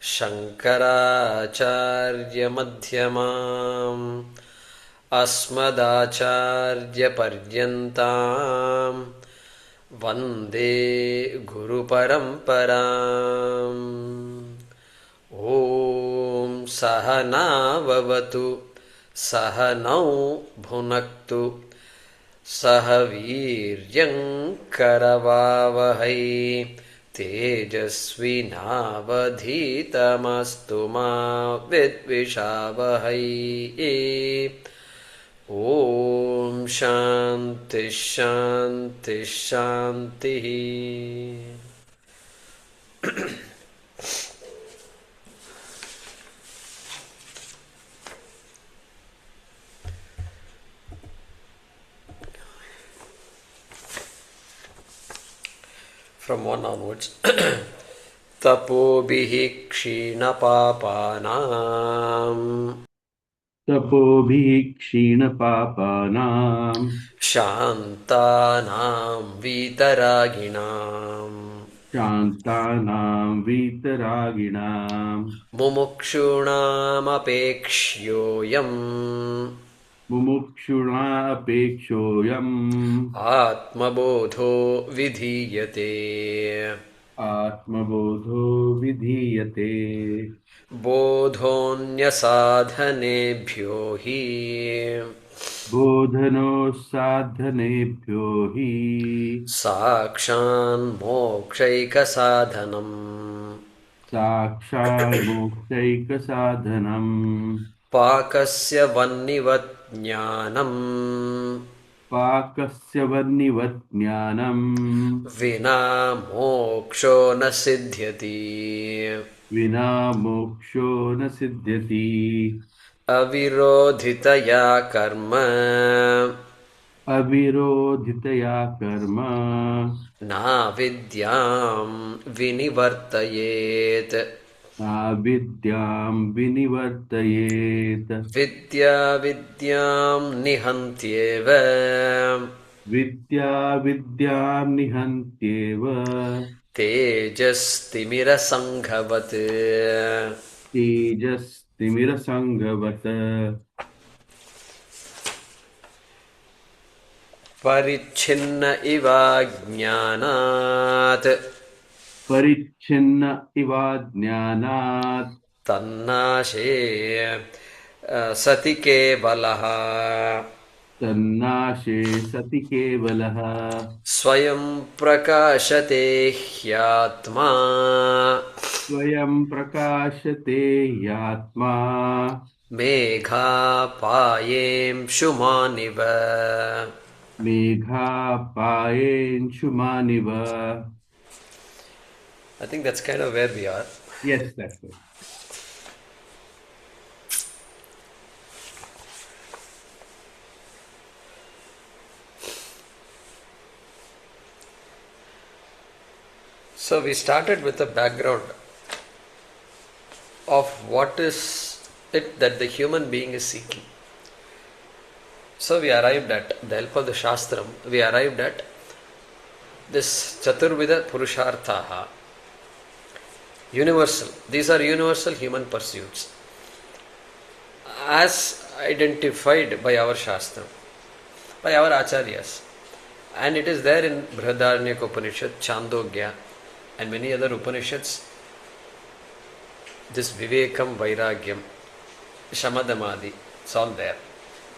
शङ्कराचार्यमध्यमाम् अस्मदाचार्यपर्यन्ताम् वन्दे गुरुपरम्पराम्। ॐ सहनाववतु सहनौ भुनक्तु सह वीर्यङ्करवावहै तेजस्विनावधीतमस्तु मा विद्विषावहै। ॐ शान्ति शान्ति शान्तिः। From 1 onwards. Tapobhihi kshīṇapāpānaṁ Tapobhihi kshīṇapāpānaṁ Śāntānaṁ vītarāgiṇāṁ Śāntānaṁ vītarāgiṇāṁ Mumukṣūṇāṁ apekṣyoyam Mumukṣūṇāpekṣoyam Atmabodho vidhīyate Atmabodho vidhīyate Bodhonyasadhanebhyo hi Bodhano sadhanebhyo hi Sakshan mokshaika sadhanam Sakshāt mokshaika sadhanam Pakasya vannivat jnanam Pakasya vannivat jnanam Vina moksho na siddhyati Vina moksho na siddhyati Avirodhitaya karma Avirodhitaya karma Na vidyam vinivartayet Avidyam vinivartayet Vidya vidyam nihantyeva Vidya vidyam nihantyeva Tejas timira sanghavat Tejas timira sanghavata Paricchinna ivājñānāttannāśe Paricchinna ivājñānāttannāśe sati kevalaḥ sati kevalaḥ svayaṃ prakāśate hyātmā svayaṃ prakāśate hyātmā meghāpāyeṃ'śumāniva meghāpāyeṃ'śumāniva. I think that's kind of where we are. Yes, that's it. So we started with a background of what is it that the human being is seeking. So we arrived at the help of the Shastram, we arrived at this Chaturvida Purusharthaha, universal. These are universal human pursuits as identified by our Shastram, by our Acharyas. And it is there in Brihadaranyaka Upanishad, Chandogya, and many other Upanishads. This Vivekam, Vairagyam, Shamadamadi, it's all there.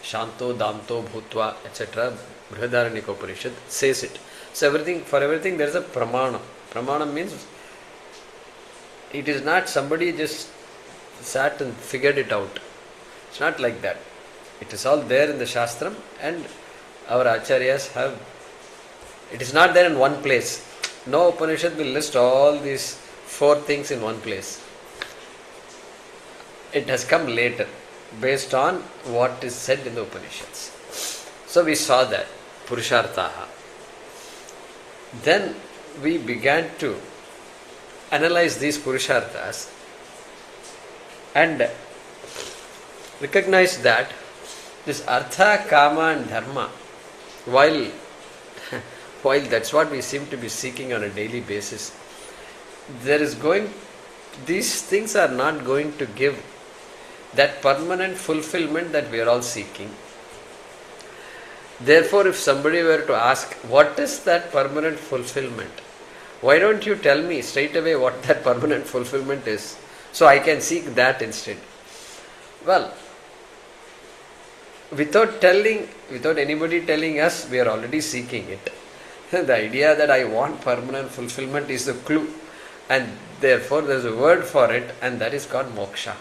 Shanto, Damto, Bhutva, etc. Brihadaranyaka Upanishad says it. So everything, for everything there is a pramana. Pramana means it is not somebody just sat and figured it out. It's not like that. It is all there in the Shastram, and our Acharyas have. It is not there in one place. No Upanishad will list all these 4 things in one place. It has come later, based on what is said in the Upanishads. So we saw that, Purusharthaha. Then we began to analyze these Purusharthas and recognize that this Artha, Kama and Dharma, while that's what we seem to be seeking on a daily basis, there is going these things are not going to give that permanent fulfillment that we are all seeking. Therefore, if somebody were to ask, what is that permanent fulfillment? Why don't you tell me straight away what that permanent fulfillment is, so I can seek that instead? Well, without anybody telling us, we are already seeking it. The idea that I want permanent fulfillment is the clue, and therefore there is a word for it, and that is called moksha.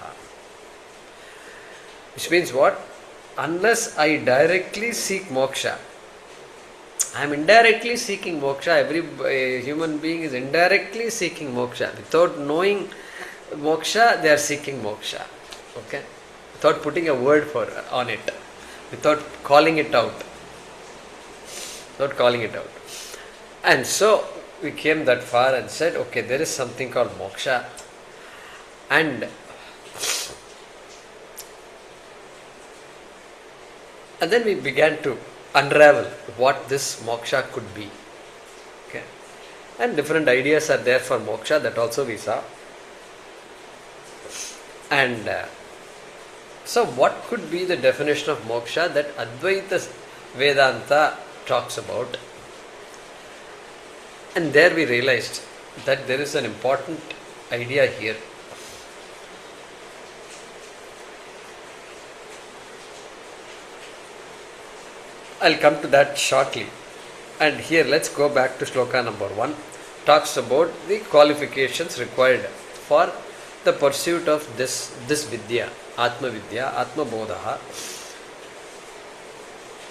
Which means what? Unless I directly seek moksha, I am indirectly seeking moksha. Every human being is indirectly seeking moksha. Without knowing moksha, they are seeking moksha. Okay? Without putting a word on it. Without calling it out. And so we came that far and said, okay, there is something called moksha. And then we began to unravel what this moksha could be. Okay. And different ideas are there for moksha, that also we saw. And so what could be the definition of moksha that Advaita Vedanta talks about? And there we realized that there is an important idea here. I'll come to that shortly. And here let's go back to sloka number 1. Talks about the qualifications required for the pursuit of this vidya, Atmavidya, Atmabodha.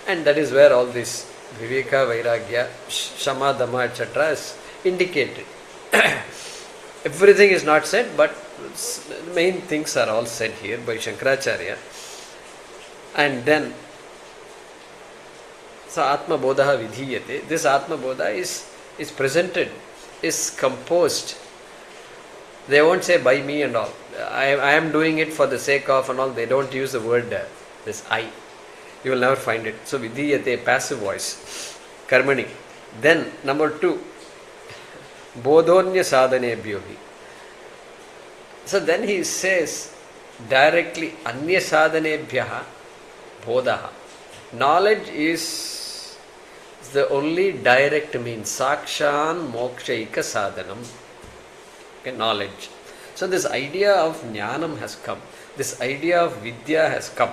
And that is where all this Viveka, Vairagya, Shama, Dhamma, etc. is indicated. Everything is not said, but main things are all said here by Shankaracharya. And then so Atmabodha vidhiyate. This Atmabodha is presented, is composed. They won't say by me and all. I am doing it for the sake of and all. They don't use the word this I. You will never find it. So vidhiyate, passive voice. Karmani. Then number 2, bodhonya sadhanebhyohi. So then he says directly anya sadhanebhyaha bodhaha. Knowledge is the only direct means. Sakshan mokshaika sadhanam. Okay, knowledge. So this idea of jnanam has come. This idea of vidya has come.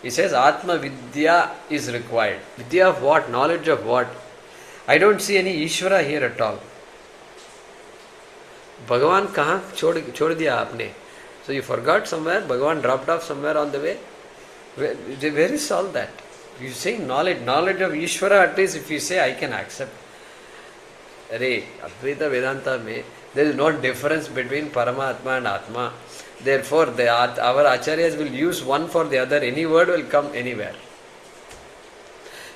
He says Atma Vidya is required. Vidya of what? Knowledge of what? I don't see any Ishvara here at all. Bhagavan kahan chhod diya aapne? So you forgot somewhere? Bhagavan dropped off somewhere on the way? Where is all that? You say knowledge of Ishvara, at least if you say I can accept. Arey, Advaita Vedanta mein, there is no difference between Paramatma and Atma. Therefore, our Acharyas will use one for the other. Any word will come anywhere.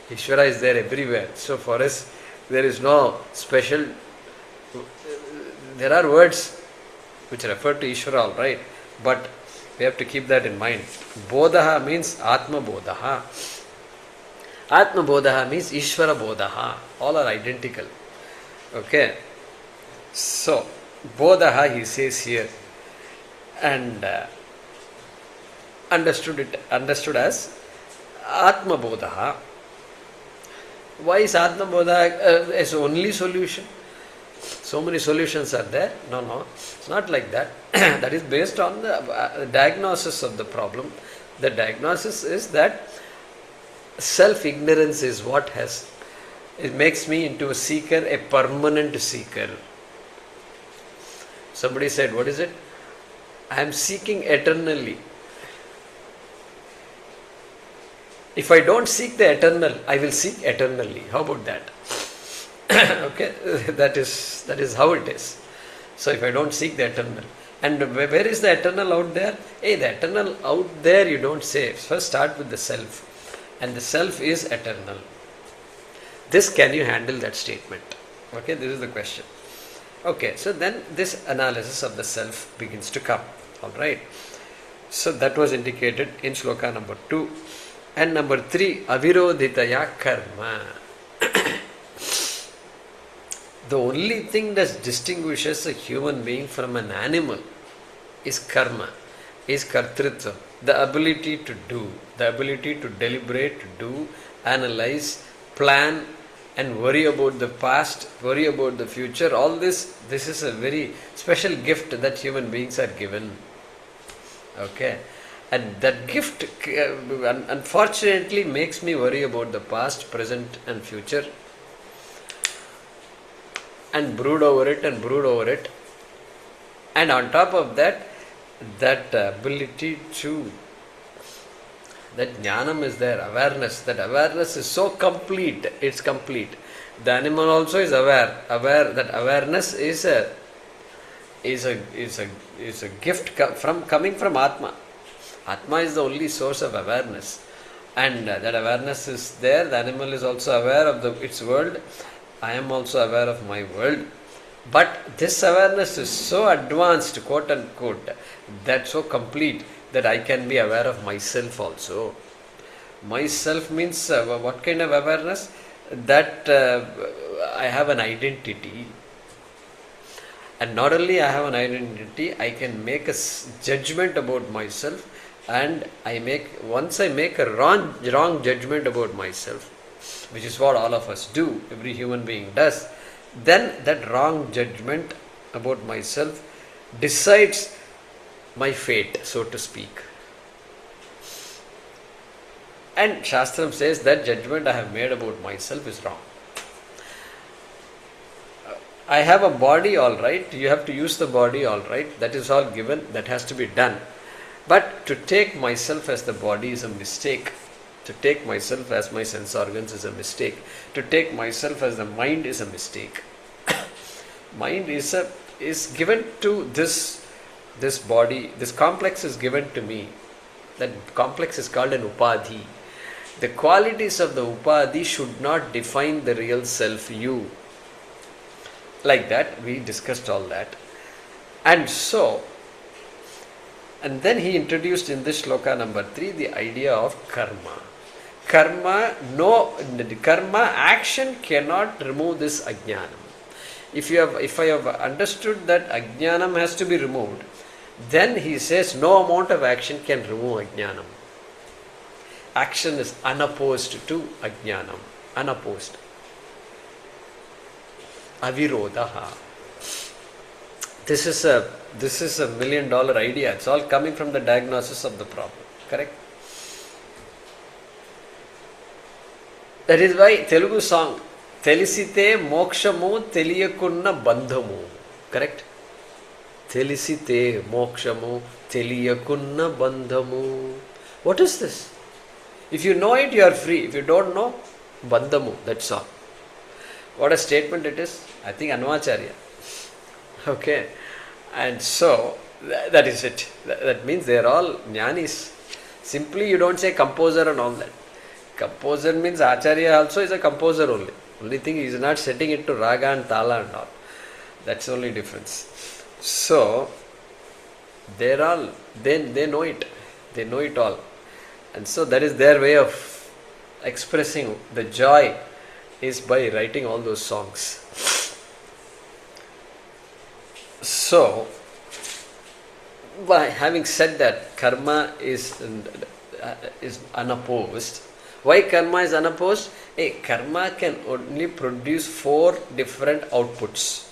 Ishvara is there everywhere. So for us, there is no special. There are words which refer to Ishvara, all right. But we have to keep that in mind. Bodha means Atmabodha. Atmabodha means Ishvara Bodha. All are identical. Okay. So, Bodha he says here, and understood as Atmabodha. Why is Atmabodha as only solution? So many solutions are there. No, it's not like that. That is based on the diagnosis of the problem. The diagnosis is that self-ignorance is what it makes me into a seeker, a permanent seeker. Somebody said, what is it? I am seeking eternally. If I don't seek the eternal, I will seek eternally. How about that? Okay, that is how it is. So if I don't seek the eternal, and where is the eternal out there? Hey, the eternal out there you don't say. First start with the self, and the self is eternal. Can you handle that statement? Okay, this is the question. Okay, so then this analysis of the self begins to come. Alright. So that was indicated in shloka number 2. And number 3, avirodhitaya karma. The only thing that distinguishes a human being from an animal is karma, is kartritva, the ability to do, the ability to deliberate, to do, analyze, plan, and worry about the past, worry about the future. All this is a very special gift that human beings are given. Okay, and that gift unfortunately makes me worry about the past, present, and future, and brood over it and brood over it. And on top of that, that ability to, that jnanam is there, awareness. That awareness is so complete, it's complete. The animal also is aware that awareness is a gift coming from Atma. Atma is the only source of awareness, and that awareness is there. The animal is also aware of its world. I am also aware of my world. But this awareness is so advanced, quote unquote, that so complete that I can be aware of myself also. Myself means what kind of awareness? That I have an identity. And not only I have an identity, I can make a judgment about myself, and once I make a wrong judgment about myself, which is what all of us do, every human being does, then that wrong judgment about myself decides my fate, so to speak. And Shastram says that judgment I have made about myself is wrong. I have a body, all right, you have to use the body, all right, that is all given, that has to be done. But to take myself as the body is a mistake. To take myself as my sense organs is a mistake. To take myself as the mind is a mistake. Mind is given to this body. This complex is given to me. That complex is called an upadhi. The qualities of the upadhi should not define the real self, you. Like that, we discussed all that. And then he introduced in this shloka number 3 the idea of karma. Karma, action cannot remove this ajnanam. If I have understood that ajnanam has to be removed, then he says no amount of action can remove ajnanam. Action is unopposed to ajnanam, unopposed. Avirodha. This is a $1 million idea. It's all coming from the diagnosis of the problem. Correct? That is why Telugu song, Telisite mokshamu teliyakunna bandhamu. Correct? Telisite mokshamu teliyakunna bandhamu. What is this? If you know it, you are free. If you don't know, bandhamu. That's all. What a statement it is. I think Anvacharya. Okay. And so, that is it. That means they are all jnanis. Simply you don't say composer and all that. Composer means Acharya also is a composer only. Only thing he is not setting it to raga and tala and all. That's the only difference. So, they know it. They know it all. And so that is their way of expressing the joy, is by writing all those songs. So, by having said that karma is unopposed, why karma is unopposed? Karma can only produce 4 different outcomes.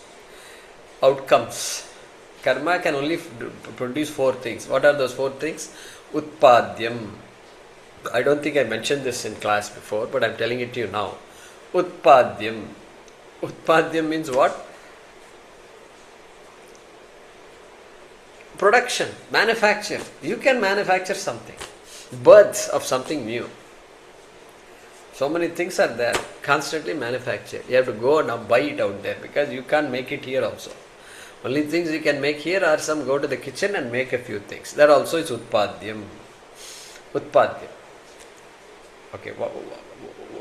Karma can only produce 4 things. What are those 4 things? Utpadyam. I don't think I mentioned this in class before, but I'm telling it to you now. Utpadyam. Utpadyam means what? Production, manufacture. You can manufacture something. Births of something new. So many things are there, constantly manufactured. You have to go and buy it out there because you can't make it here also. Only things you can make here are go to the kitchen and make a few things. That also is utpadyam. Utpadyam. Okay,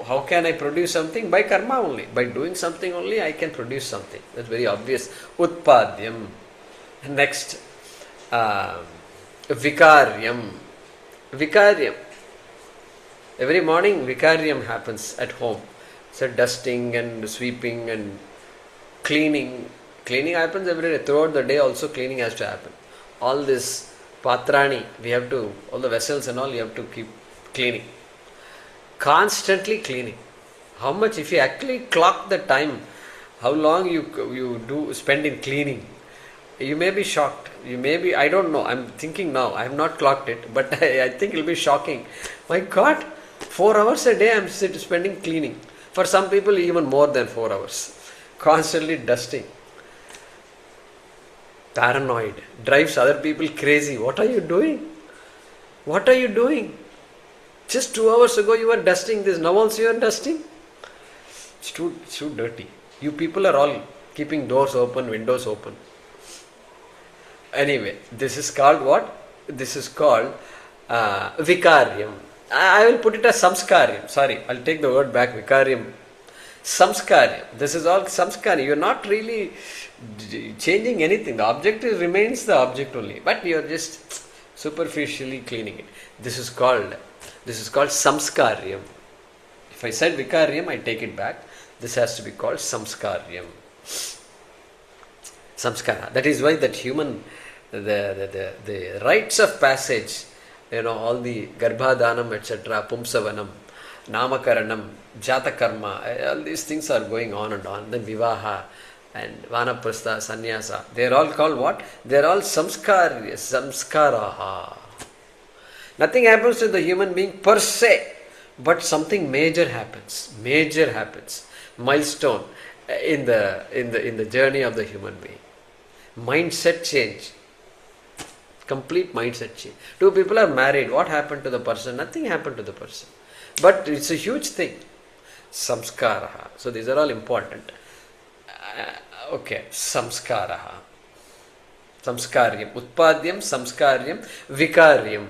how can I produce something? By karma only. By doing something only I can produce something. That's very obvious. Utpadyam. Next, vikaryam. Vikaryam. Every morning vikaryam happens at home. So dusting and sweeping and cleaning. Cleaning happens every day. Throughout the day also cleaning has to happen. All this patrani, we have to, all the vessels and all, you have to keep cleaning. Constantly cleaning. How much, if you actually clock the time, how long you do spend in cleaning, you may be shocked. You may be, I don't know, I'm thinking now, I have not clocked it, but I think it will be shocking. My God, 4 hours a day I'm spending cleaning. For some people even more than 4 hours. Constantly dusting. Paranoid. Drives other people crazy. What are you doing? What are you doing? Just 2 hours ago you were dusting this, now also you are dusting? It's too dirty. You people are all keeping doors open, windows open. Anyway, this is called what? This is called vikaryam. I will put it as samskaryam. Sorry, I'll take the word back, vikaryam. Samskaryam. This is all samskaryam. You're not really changing anything. The object remains the object only. But you're just superficially cleaning it. This is called samskaryam. If I said vikaryam, I take it back. This has to be called samskaryam. Samskara. That is why that human, the rites of passage, all the garbhadanam, etc., pumsavanam, namakaranam, jatakarma, all these things are going on and on. Then vivaha and vanaprastha, sannyasa, they are all called what? They are all samskaraha. Nothing happens to the human being per se, but something major happens. Milestone in the journey of the human being. Mindset change. Complete mindset change. Two people are married. What happened to the person? Nothing happened to the person. But it's a huge thing. Samskaraha. So these are all important. Okay. Samskaraha. Samskaryam. Utpadyam, samskaryam, vikaryam.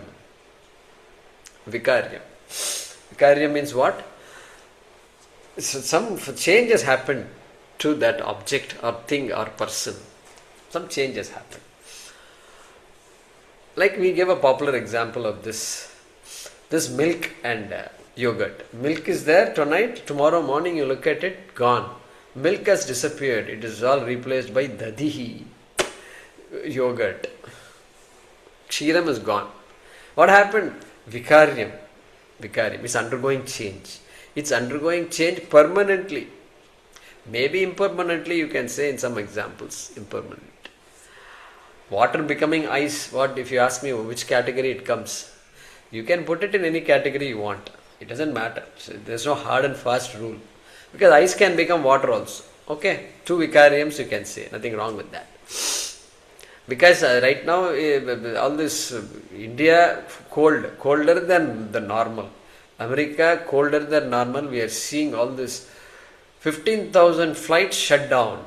Vikaryam means what? So some changes happen to that object or thing or person. Some changes happen. Like we gave a popular example of this milk and yogurt. Milk is there tonight, tomorrow morning you look at it, gone. Milk has disappeared. It is all replaced by dadihi, yogurt. Kshiram is gone. What happened? Vikaryam. Vikaryam is undergoing change. It's undergoing change permanently. Maybe impermanently, you can say in some examples, impermanent. Water becoming ice, what if you ask me which category it comes? You can put it in any category you want. It doesn't matter. So there's no hard and fast rule. Because ice can become water also. Okay, 2 vikaryams you can say. Nothing wrong with that. Because right now, all this India colder than the normal. America colder than normal. We are seeing all this 15,000 flights shut down.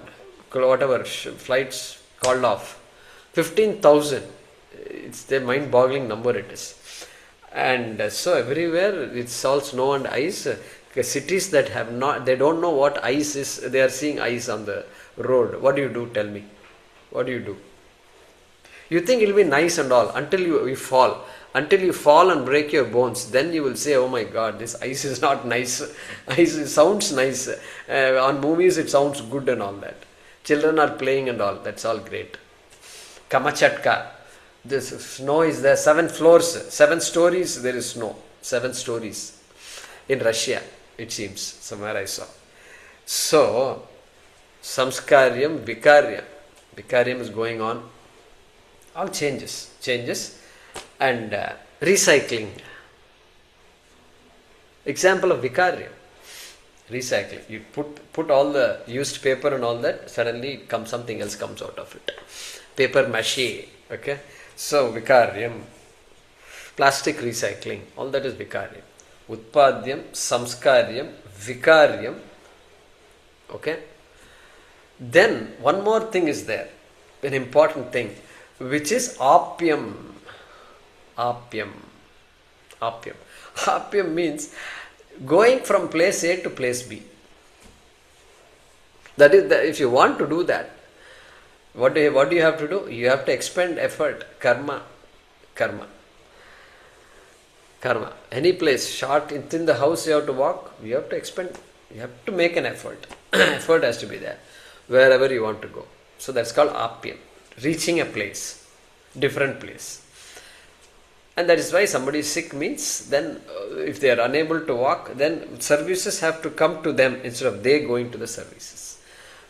Whatever flights called off. 15,000. It's a mind-boggling number it is. And so everywhere it's all snow and ice. Cities that have not, they don't know what ice is. They are seeing ice on the road. What do you do? Tell me. What do you do? You think it will be nice and all until you fall. Until you fall and break your bones, then you will say, oh my God, this ice is not nice. Ice sounds nice. On movies it sounds good and all that. Children are playing and all. That's all great. Kamachatka. This snow is there. 7 floors, 7 stories there is snow. 7 stories. In Russia, it seems. Somewhere I saw. So, samskaryam, vikaryam. Vikaryam is going on. All changes. And recycling. Example of vikaryam. Recycling. You put all the used paper and all that, suddenly something else comes out of it. Paper mache. Okay. So vikaryam. Plastic recycling. All that is vikaryam. Utpadyam, samskaryam, vikaryam. Okay. Then one more thing is there. An important thing. Which is apyam. Apyam means going from place A to place B. That is, if you want to do that, what do you have to do? You have to expend effort, karma. Any place, short within the house you have to walk, you have to make an effort. Effort has to be there. wherever you want to go. So that's called apyam, reaching a place, different place. And that is why somebody is sick means then if they are unable to walk, then services have to come to them instead of they going to the services.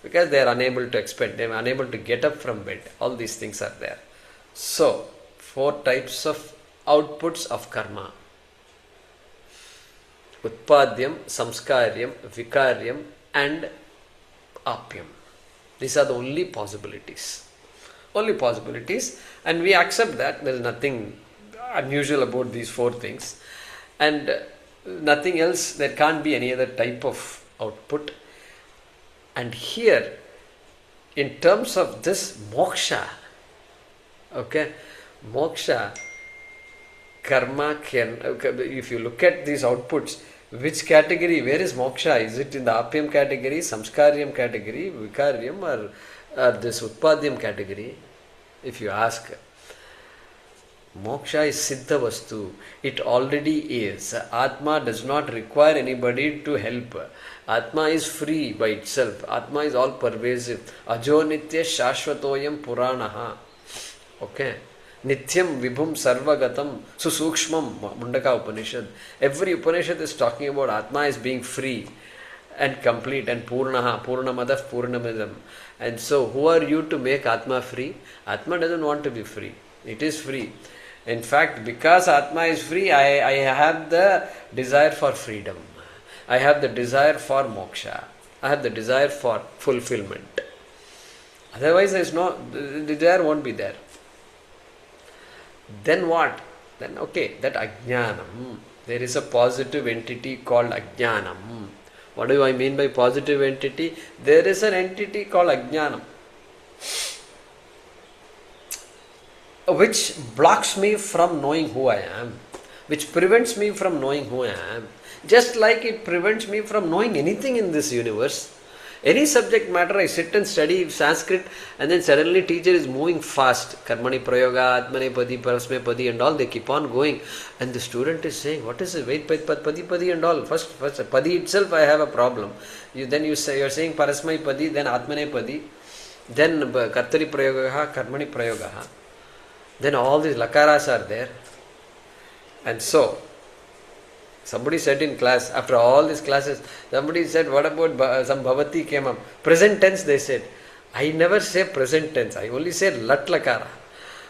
Because they are unable to expend, they are unable to get up from bed. All these things are there. So, 4 types of outputs of karma. Utpadyam, samskaryam, vikaryam and apyam. These are the only possibilities. Only possibilities. And we accept that there is nothing unusual about these 4 things. And nothing else, there can't be any other type of output. And here, in terms of this moksha, okay, moksha, karma can, if you look at these outputs, which category, where is moksha? Is it in the apyam category, samskaryam category, vikaryam, or this utpadyam category? If you ask, moksha is siddha vastu. It already is. Atma does not require anybody to help. Atma is free by itself. Atma is all pervasive. Ajo nitya shashvatoyam puranaha. Okay. Nityam vibhum sarvagatam susukshmam Mundaka Upanishad. Every Upanishad is talking about Atma as being free and complete and purnaha, purnamadav, purnamidam. And so who are you to make Atma free? Atma doesn't want to be free. It is free. In fact, because Atma is free, I have the desire for freedom. I have the desire for moksha. I have the desire for fulfillment. Otherwise, there is no, the desire won't be there. Then what? Then okay, that ajnanam. There is a positive entity called ajnanam. What do I mean by positive entity? There is an entity called ajnanam, which blocks me from knowing who I am, which prevents me from knowing who I am, just like it prevents me from knowing anything in this universe. Any subject matter, I sit and study Sanskrit, and then suddenly teacher is moving fast. Karmani prayoga, atmane padi, parasme padi and all, they keep on going. And the student is saying, what is it? Wait, padi and all. First, padi itself I have a problem. Then you say, you're saying parasmai padi, then atmane padi, then kartari prayoga, karmani prayoga. Then all these lakaras are there. And so, somebody said in class, after all these classes, somebody said, what about some bhavati came up? Present tense, they said. I never say present tense, I only say lat lakara.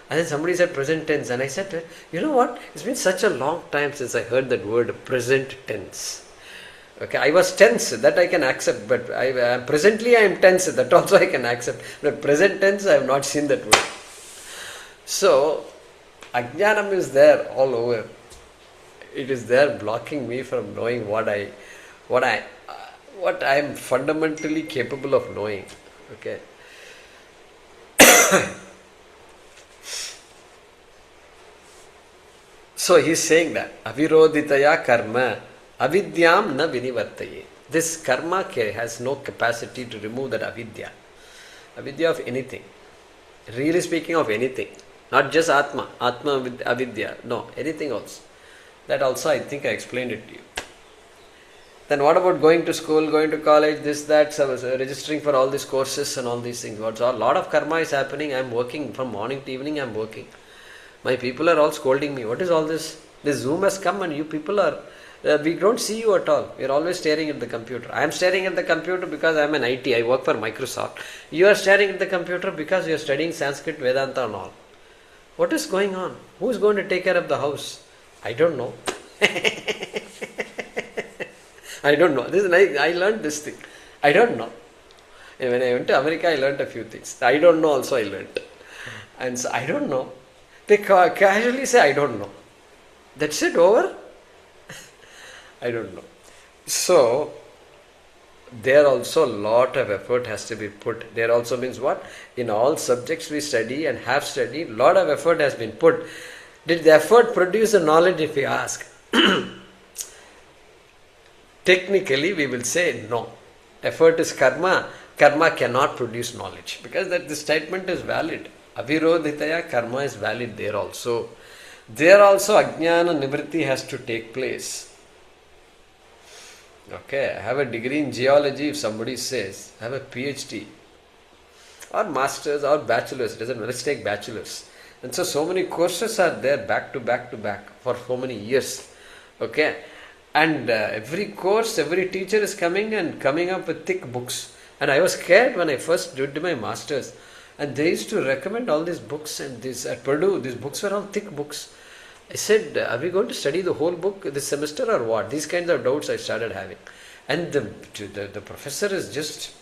And then somebody said present tense, and I said, you know what? It's been such a long time since I heard that word present tense. Okay, I was tense, that I can accept, but presently I am tense, that also I can accept. But present tense, I have not seen that word. So, ajnanam is there all over. It is there blocking me from knowing what I am fundamentally capable of knowing. Okay. So he is saying that avirodhitaya karma avidyam na vinivartaye. This karma has no capacity to remove that avidya. Avidya of anything. Really speaking, of anything. Not just Atma with avidya. No, anything else. That also I think I explained it to you. Then what about going to school, going to college, this, that, registering for all these courses and all these things. A lot of karma is happening. I am working from morning to evening. I am working. My people are all scolding me. What is all this? This Zoom has come and you people are, we don't see you at all. We are always staring at the computer. I am staring at the computer because I am an IT. I work for Microsoft. You are staring at the computer because you are studying Sanskrit, Vedanta and all. What is going on? Who is going to take care of the house? I don't know. I don't know. I learned this thing. I don't know. And when I went to America, I learned a few things. I don't know also I learned. And so I don't know. They casually say, I don't know. That's it, over? I don't know. So, there also a lot of effort has to be put. There also means what? In all subjects we study and have studied, lot of effort has been put. Did the effort produce the knowledge, if we ask? Technically, we will say no. Effort is karma. Karma cannot produce knowledge. Because this statement is valid. Avirodhitaya karma is valid there also. There also ajnana nivritti has to take place. Okay, I have a degree in geology, if somebody says, I have a PhD. or masters or bachelors, doesn't matter, let's take bachelors. And so many courses are there back to back to back for so many years. Okay, and every course, every teacher is coming up with thick books. And I was scared when I first did my masters. And they used to recommend all these books, and this at Purdue, these books were all thick books. I said, are we going to study the whole book this semester or what? These kinds of doubts I started having. And the professor is just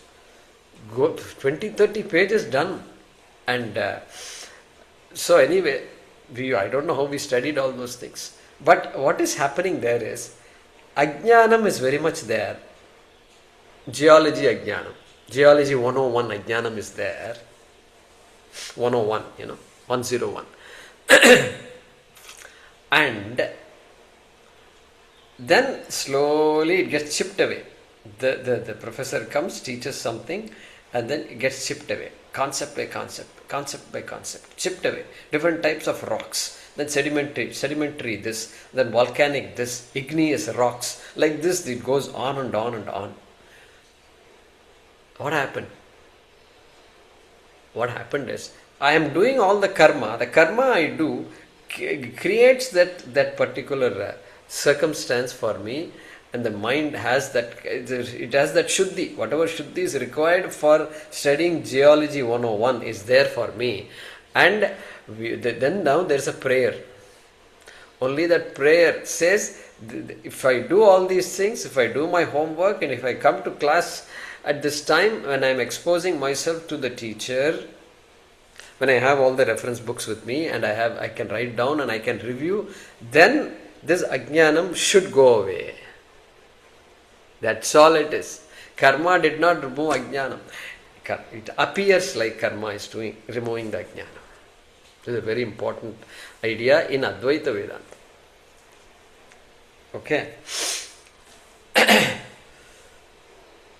20-30 pages done. And so anyway, I don't know how we studied all those things. But what is happening there is, ajnanam is very much there. Geology ajnanam. Geology 101 ajnanam is there. 101, 101. And then slowly it gets chipped away. The professor comes, teaches something, and then it gets chipped away. Concept by concept, concept by concept, chipped away. Different types of rocks. Then sedimentary this, then volcanic this, igneous rocks. Like this, it goes on and on and on. What happened? What happened is, I am doing all the karma. The karma I do creates that particular circumstance for me, and the mind has that, it has that shuddhi. Whatever shuddhi is required for studying geology 101 is there for me. And then now there is a prayer. Only that prayer says, if I do all these things, if I do my homework, and if I come to class at this time when I am exposing myself to the teacher, when I have all the reference books with me and I can write down and I can review, then this ajnanam should go away. That's all it is. Karma did not remove ajnanam. It appears like karma is removing the ajnanam. This is a very important idea in Advaita Vedanta. Okay.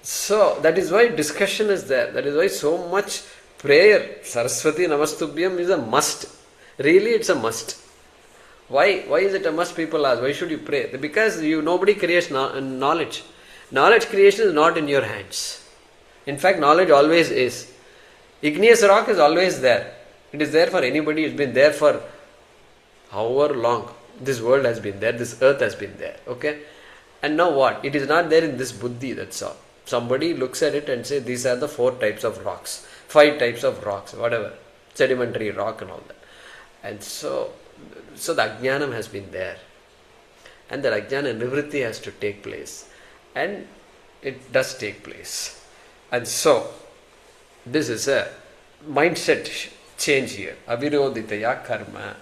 So that is why discussion is there. That is why so much prayer. Saraswati Namastubhyam is a must. Really, it's a must. Why is it a must? People ask, why should you pray? Because nobody creates knowledge. Knowledge creation is not in your hands. In fact, knowledge always is. Igneous rock is always there. It is there for anybody. It's been there for however long. This world has been there. This earth has been there. Okay? And now what? It is not there in this buddhi, that's all. Somebody looks at it and says, these are the 4 types of rocks, 5 types of rocks, whatever, sedimentary rock and all that. And so the ajnanam has been there. And the ajnana nivritti has to take place. And it does take place. And so, this is a mindset change here. Avirodhitaya karma.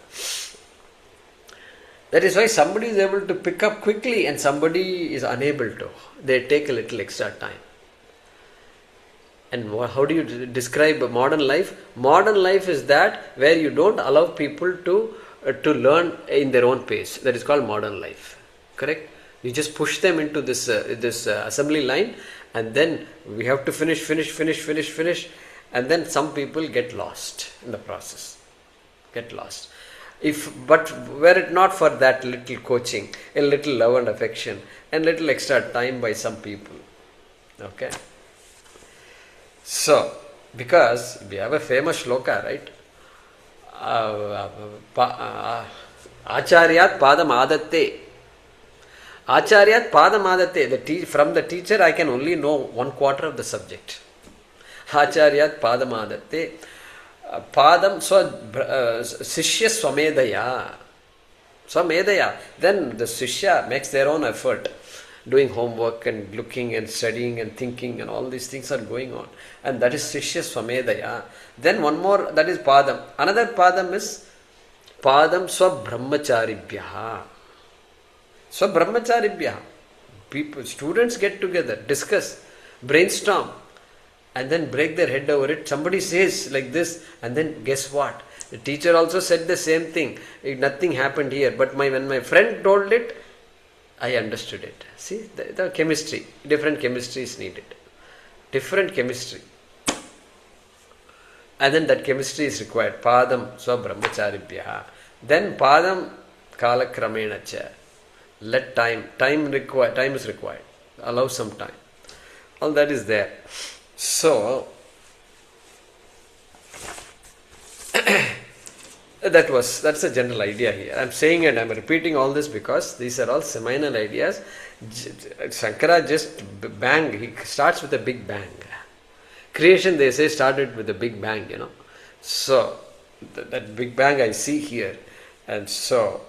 That is why somebody is able to pick up quickly and somebody is unable to. They take a little extra time. And how do you describe modern life? Modern life is that where you don't allow people to learn in their own pace. That is called modern life. Correct? You just push them into this assembly line, and then we have to finish, and then some people get lost in the process. Get lost. But were it not for that little coaching, a little love and affection, and little extra time by some people. Okay? So, because we have a famous shloka, right? Acharyat padam adatte. Acharyat padam adatte. From the teacher I can only know 1/4 of the subject. Acharyat padam adatte. Padam sishya swamedaya. Then the shishya makes their own effort, doing homework and looking and studying and thinking, and all these things are going on. And that is shishya swamedaya. Then one more, that is padam. Another padam is padam swabrahmacharibhyaha. Swabrahmacharibhyaha. People, students get together, discuss, brainstorm, and then break their head over it. Somebody says like this, and then guess what? The teacher also said the same thing. Nothing happened here. But when my friend told it, I understood it. See, the chemistry. Different chemistry is needed. Different chemistry. And then that chemistry is required. Padam swabrahmacharibhyaha. Then padam kalakramena cha. Let time is required. Allow some time. All that is there. So, That's a general idea here. I'm saying and I'm repeating all this because these are all seminal ideas. Shankara just bang, he starts with a big bang. Creation, they say, started with a big bang, So, that big bang I see here. And so,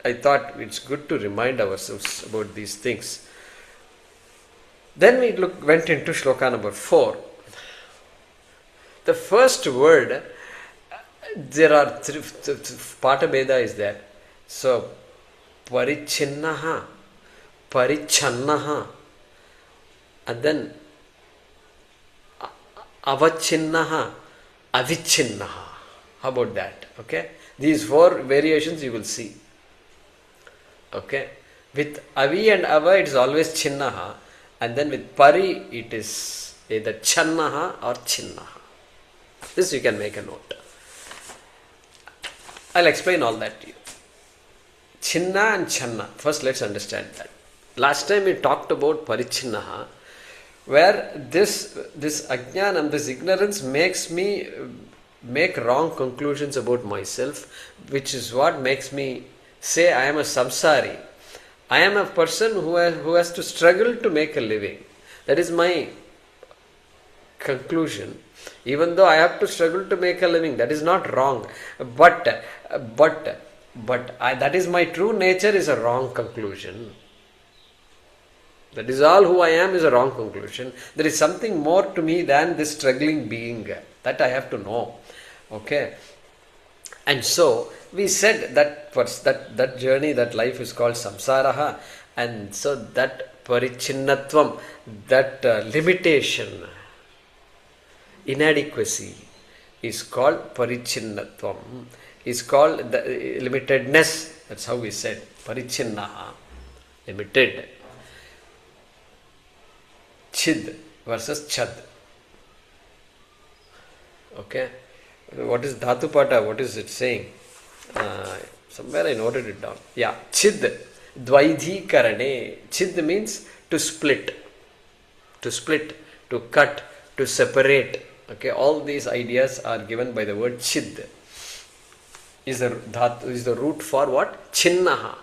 I thought it's good to remind ourselves about these things. Then we went into shloka number 4. The first word, there are three, Patabheda is there. So, parichinnaha, parichannaha, and then avachinnaha, avichinnaha. How about that? Okay? These 4 variations you will see. Okay? With avi and ava it is always chinnaha, and then with pari it is either channaha or chinnaha. This you can make a note. I'll explain all that to you. Chinna and channa. First let's understand that. Last time we talked about parichinnaha, where this ajnanam, this ignorance makes me make wrong conclusions about myself, which is what makes me say I am a samsari. I am a person who has to struggle to make a living. That is my conclusion. Even though I have to struggle to make a living, that is not wrong. But that is my true nature is a wrong conclusion. That is all who I am is a wrong conclusion. There is something more to me than this struggling being. That I have to know. Okay. And so we said that journey, that life is called samsaraha, and so that parichinnatvam, that limitation, inadequacy is called parichinnatvam, is called the limitedness. That's how we said parichinnaha, limited. Chid versus chad. Okay. What is Dhatupata? What is it saying? Somewhere I noted it down. Yeah, chid, dvaidhi karane. Chid means to split, to cut, to separate. Okay, all these ideas are given by the word chid. Is the root for what? Chinnaha.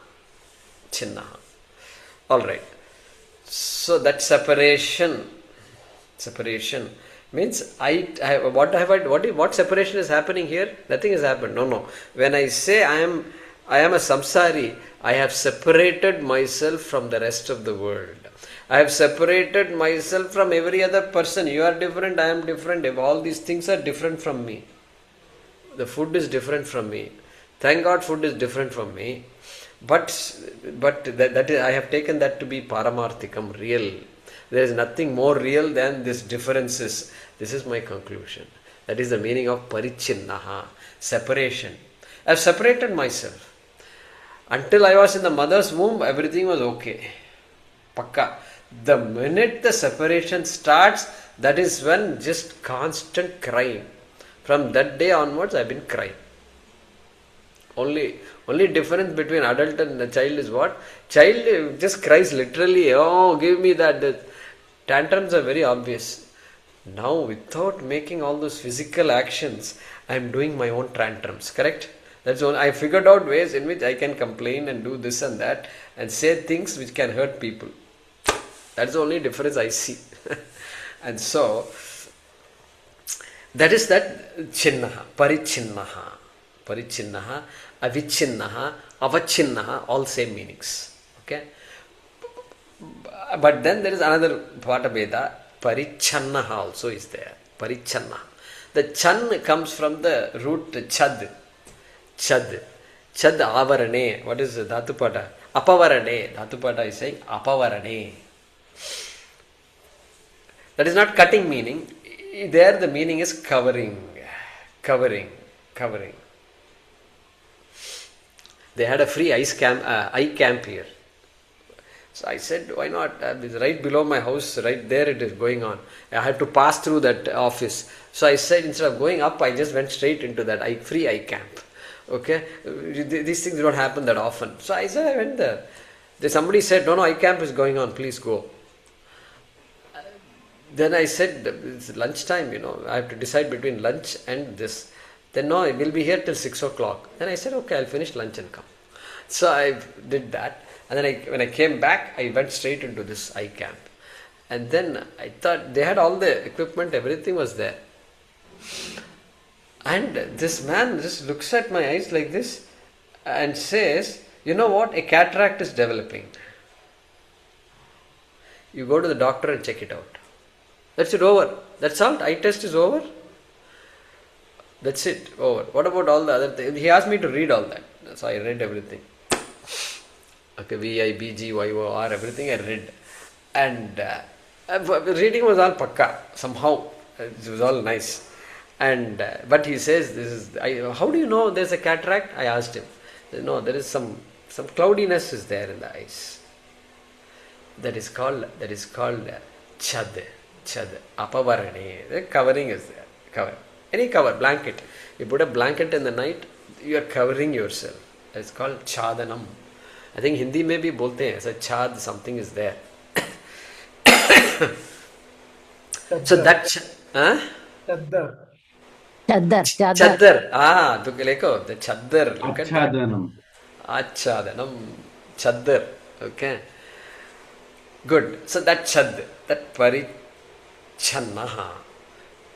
All right. So that separation means what separation is happening here? Nothing has happened. No. When I say I am a samsari, I have separated myself from the rest of the world. I have separated myself from every other person. You are different, I am different. All these things are different from me. The food is different from me. Thank God food is different from me. But that is, I have taken that to be paramarthikam, real. There is nothing more real than this differences. This is my conclusion. That is the meaning of parichinnaha, separation. I have separated myself. Until I was in the mother's womb, everything was okay. Pakka. The minute the separation starts, that is when just constant crying. From that day onwards, I have been crying. Only difference between adult and the child is what? Child just cries literally, oh, give me that. The tantrums are very obvious. Now, without making all those physical actions, I am doing my own tantrums, correct? That's all. I figured out ways in which I can complain and do this and that and say things which can hurt people. That's the only difference I see. And so, that is that chinnaha, parichinnaha, avichinnaha, avachinnaha, all same meanings. Okay? But then there is another part of Veda, parichannaha also is there. Parichannaha. The chan comes from the root chad. Chad avarane. What is Dhatupata? Apavarane. Dhatupata is saying apavarane. That is not cutting meaning. There the meaning is covering. They had a free eye camp here. So I said, why not? It's right below my house, right there it is going on. I had to pass through that office. So I said, instead of going up, I just went straight into that free eye camp. Okay? These things don't happen that often. So I said, I went there. Then somebody said, no, eye camp is going on, please go. Then I said, it's lunchtime, I have to decide between lunch and this. Then no, we'll be here till 6 o'clock. Then I said, okay, I'll finish lunch and come. So I did that. And then when I came back, I went straight into this eye camp. And then I thought they had all the equipment, everything was there. And this man just looks at my eyes like this and says, you know what, a cataract is developing. You go to the doctor and check it out. That's it, over. That's all. Eye test is over. That's it, over. What about all the other things? He asked me to read all that. So I read everything. Okay, VIBGYOR, everything I read. And reading was all pakka, somehow. It was all nice. And but he says, "This is." How do you know there's a cataract? I asked him. No, there is some cloudiness is there in the eyes. That is called chad. Apavarane. The covering is there. Cover. Any cover, blanket. You put a blanket in the night, you are covering yourself. It's called chadanam. I think Hindi में भी बोलते हैं. So chad, something is there. So that Chaddar. Look the chaddar. Look at that. Achadanam. Chaddar. Okay. Good. So that chad, that paricchinna,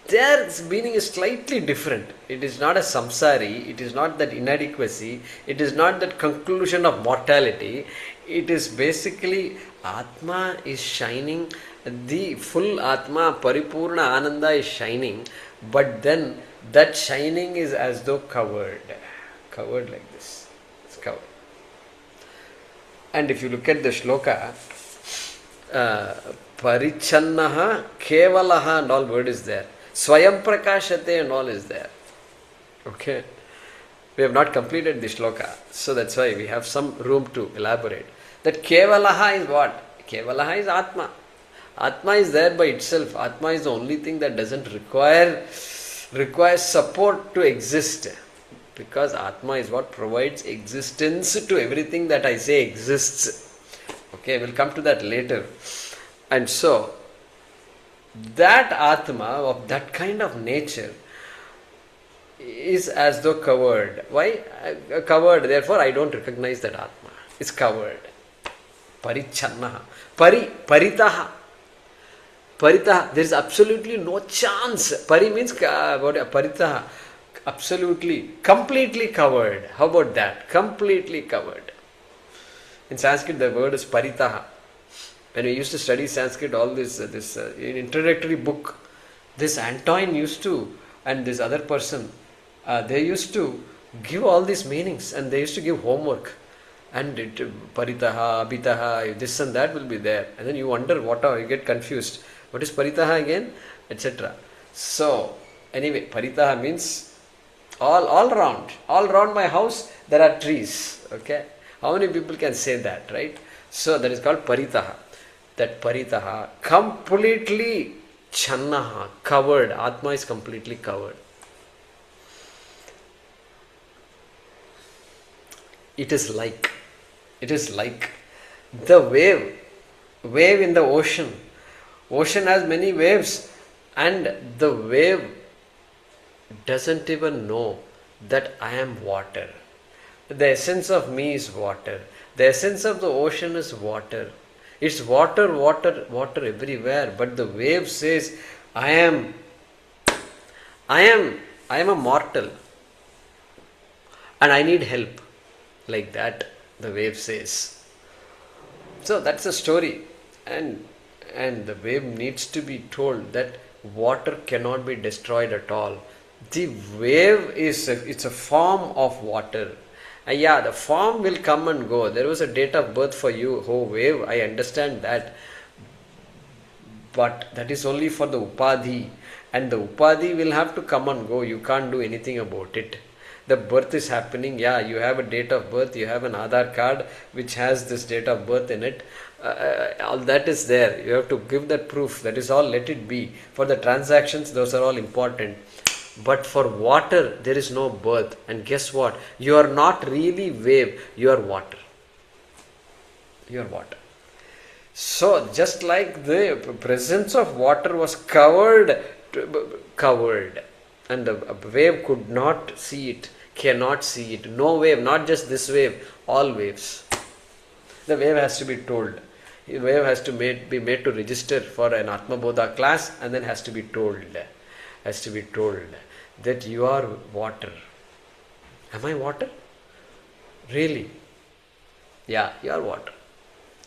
their meaning is slightly different. It is not a samsari. It is not that inadequacy. It is not that conclusion of mortality. It is basically Atma is shining. The full Atma, Paripurna Ananda is shining. But then that shining is as though covered. Covered like this. It's covered. And if you look at the shloka, paricchinna, kevalaḥ and all word is there. Svayaṃ prakāśate and all is there. Okay. We have not completed the shloka. So that's why we have some room to elaborate. That kevalaḥ is what? Kevalaḥ is Atma. Atma is there by itself. Atma is the only thing that doesn't require support to exist. Because Atma is what provides existence to everything that I say exists. Okay, we'll come to that later. And so, that Atma of that kind of nature is as though covered. Why? Covered. Therefore, I don't recognize that Atma. It's covered. Paricchinna. Paritaha. Paritaha. There is absolutely no chance. Pari means paritaha. Absolutely, completely covered. How about that? Completely covered. In Sanskrit, the word is paritaha. When we used to study Sanskrit, all this introductory book, this Antoine used to, and this other person, they used to give all these meanings, and they used to give homework. And paritaha, abhitaha, this and that will be there. And then you wonder you get confused. What is paritaha again? Etc. So, anyway, paritaha means all around my house there are trees. Okay, how many people can say that, right? So that is called paritaha. That paritaha, completely channaha, covered. Atma is completely covered. It is like the wave in the ocean. Ocean has many waves, and the wave doesn't even know that I am water. The essence of me is water. The essence of the ocean is water. It's water everywhere. But the wave says, I am a mortal, and I need help. Like that, the wave says. So that's the story. And the wave needs to be told that water cannot be destroyed at all. The wave it's a form of water. The form will come and go. There was a date of birth for you, wave, I understand that. But that is only for the upadhi. And the upadhi will have to come and go. You can't do anything about it. The birth is happening. You have a date of birth. You have an Aadhaar card which has this date of birth in it. All that is there. You have to give that proof. That is all. Let it be. For the transactions, those are all important. But for water, there is no birth. And guess what? You are not really wave. You are water. You are water. So, just like the presence of water was covered. and the wave could not see it, cannot see it. No wave, not just this wave, all waves. The wave has to be told. The wave has to be made to register for an Atmabodha class, and then has to be told that you are water. Am I water? Really? Yeah, you are water.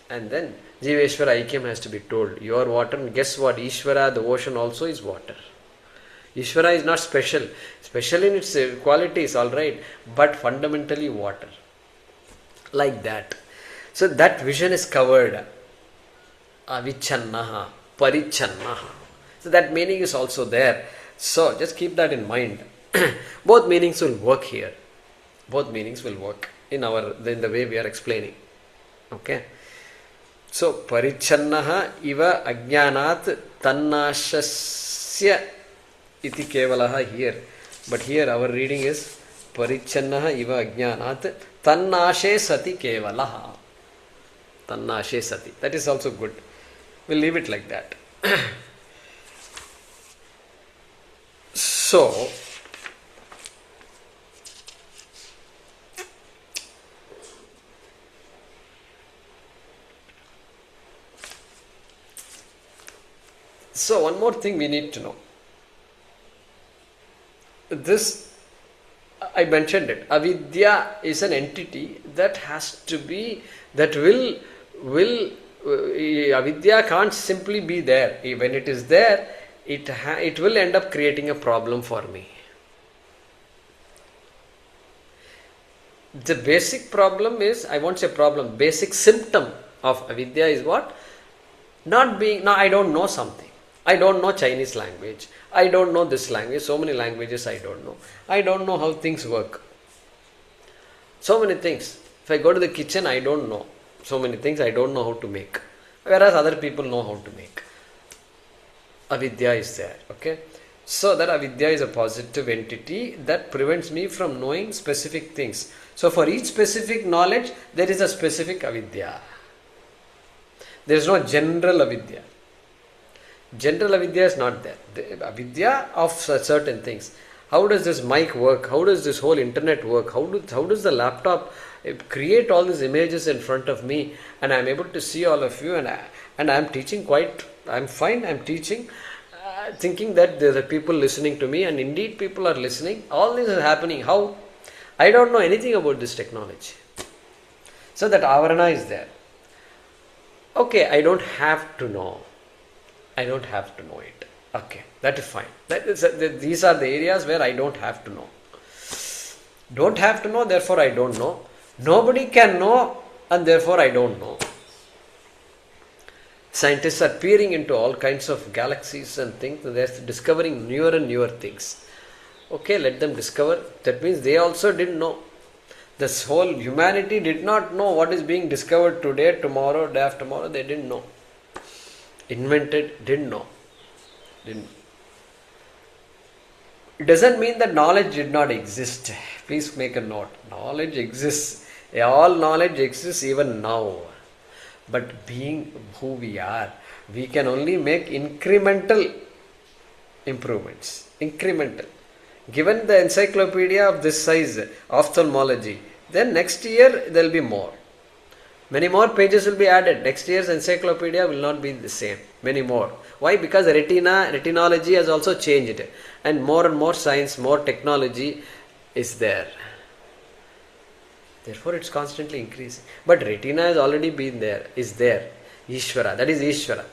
And then Jiveshwara Aikyam has to be told, you are water, and guess what? Ishvara, the ocean, also is water. Ishvara is not special. Special in its qualities, alright, but fundamentally water. Like that. So that vision is covered. Avichannaha, paricchinna. So that meaning is also there. So just keep that in mind. Both meanings will work here. Both meanings will work in the way we are explaining. Okay. So parichinnaha ivājñānāttannāśe iti kevalaḥ here. But here our reading is parichinnaha ivājñānāttannāśe sati kevalaḥ. Tannāśe sati. That is also good. We'll leave it like that. So one more thing we need to know. This, I mentioned it. Avidya is an entity that has to be, that will avidya can't simply be there. When it is there, it will end up creating a problem for me. The basic problem is, I won't say problem, basic symptom of avidya is what? I don't know something. I don't know Chinese language. I don't know this language. So many languages I don't know. I don't know how things work. So many things. If I go to the kitchen, I don't know. So many things I don't know how to make. Whereas other people know how to make. Avidya is there. Okay. So that avidya is a positive entity that prevents me from knowing specific things. So for each specific knowledge, there is a specific avidya. There is no general avidya. General avidya is not there. The avidya of certain things. How does this mic work? How does this whole internet work? How does the laptop create all these images in front of me, and I am able to see all of you, and I am teaching I'm fine, I am teaching, thinking that there are people listening to me, and indeed people are listening. All this is happening. How? I don't know anything about this technology. So that avarana is there. Okay, I don't have to know. I don't have to know it. Okay, that is fine. These are the areas where I don't have to know. Don't have to know, therefore I don't know. Nobody can know, and therefore I don't know. Scientists are peering into all kinds of galaxies and things. They are discovering newer and newer things. Okay, let them discover. That means they also didn't know. This whole humanity did not know what is being discovered today, tomorrow, day after tomorrow. They didn't know. Invented, didn't know. It doesn't mean that knowledge did not exist. Please make a note. Knowledge exists. All knowledge exists even now. But being who we are, we can only make incremental improvements. Incremental. Given the encyclopedia of this size, ophthalmology, then next year there will be more. Many more pages will be added. Next year's encyclopedia will not be the same. Many more. Why? Because retinology has also changed. And more science, more technology is there. Therefore, it's constantly increasing. But retina has already been there, is there. Ishvara, that is Ishvara.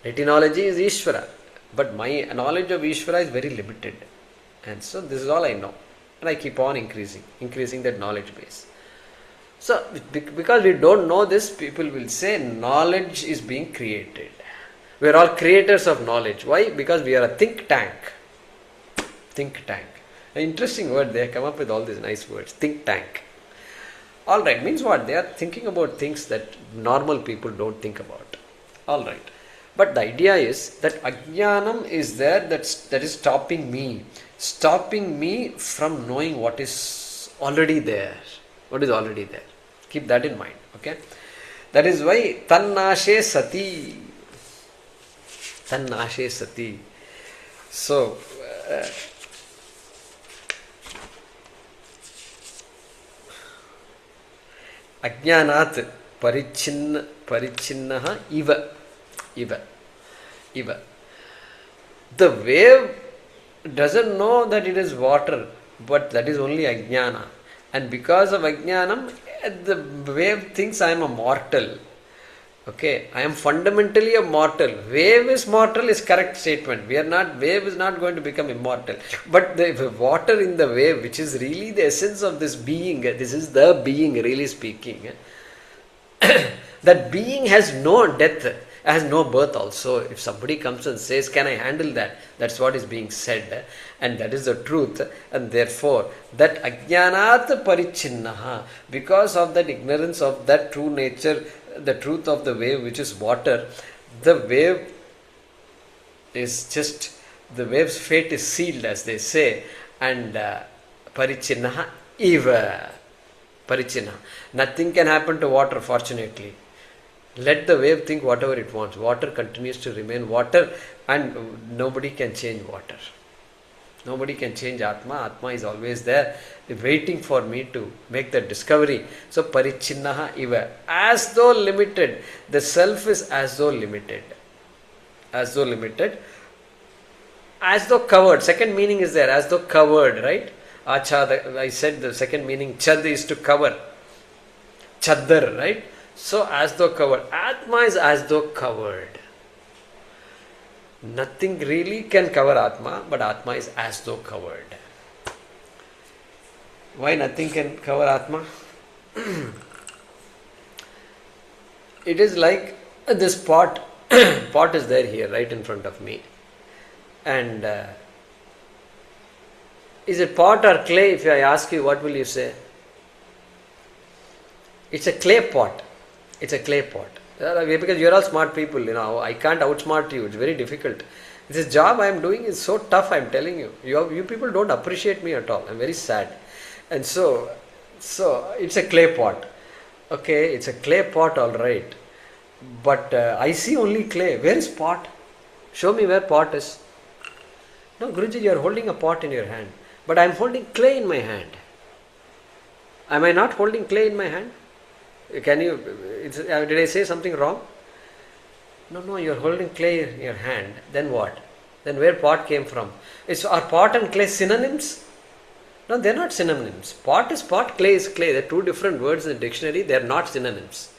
Retinology is Ishvara. But my knowledge of Ishvara is very limited. And so this is all I know. And I keep on increasing that knowledge base. So, because we don't know this, people will say knowledge is being created. We are all creators of knowledge. Why? Because we are a think tank. Think tank. An interesting word. They have come up with all these nice words. Think tank. Alright, means what? They are thinking about things that normal people don't think about. Alright. But the idea is that ajnanam is there, that is stopping me from knowing what is already there. What is already there. Keep that in mind. Okay. That is why tannāśe sati. Tannāśe sati. So, Ajnanat parichinnaha iva. The wave doesn't know that it is water, but that is only ajnana. And because of ajnanam, the wave thinks I am a mortal. Okay, I am fundamentally a mortal. Wave is mortal is correct statement. Wave is not going to become immortal. But the water in the wave, which is really the essence of this being, this is the being really speaking. That being has no death, has no birth also. If somebody comes and says, can I handle that? That's what is being said. And that is the truth. And therefore, that ajnanat paricchinnaha, because of that ignorance of that true nature, the truth of the wave, which is water, the wave is just, the wave's fate is sealed, as they say, and paricchinna eva. Paricchinna. Nothing can happen to water, fortunately. Let the wave think whatever it wants. Water continues to remain water, and nobody can change water. Nobody can change Atma. Atma is always there, waiting for me to make that discovery. So, paricchinnaha iva. As though limited. The self is as though limited. As though limited. As though covered. Second meaning is there. As though covered, right? Achad, I said the second meaning, chad is to cover. Chaddar, right? So, as though covered. Atma is as though covered. Nothing really can cover Atma, but Atma is as though covered. Why nothing can cover Atma? It is like this pot. Pot is there here, right in front of me. And is it pot or clay? If I ask you, what will you say? It's a clay pot. It's a clay pot. Because you are all smart people, I can't outsmart you. It's very difficult. This job I am doing is so tough, I am telling you. You people don't appreciate me at all. I am very sad. And so it's a clay pot. Okay, it's a clay pot, all right. But I see only clay. Where is pot? Show me where pot is. No, Guruji, you are holding a pot in your hand. But I am holding clay in my hand. Am I not holding clay in my hand? Can you, did I say something wrong? No, you are holding clay in your hand. Then what? Then where pot came from? Are pot and clay synonyms? No, they are not synonyms. Pot is pot, clay is clay. They are two different words in the dictionary. They are not synonyms.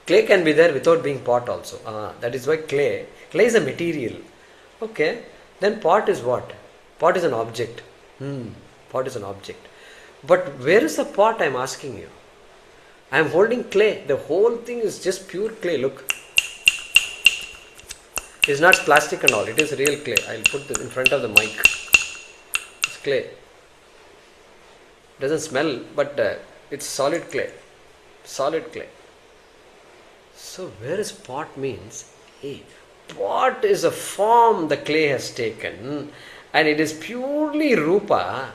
Clay can be there without being pot also. That is why clay is a material. Okay. Then pot is what? Pot is an object. Pot is an object. But where is the pot, I am asking you? I am holding clay. The whole thing is just pure clay. Look. It's not plastic and all. It is real clay. I will put this in front of the mic. It's clay. Doesn't smell, but it's solid clay. Solid clay. So where is pot means? Pot is a form the clay has taken, and it is purely rupa,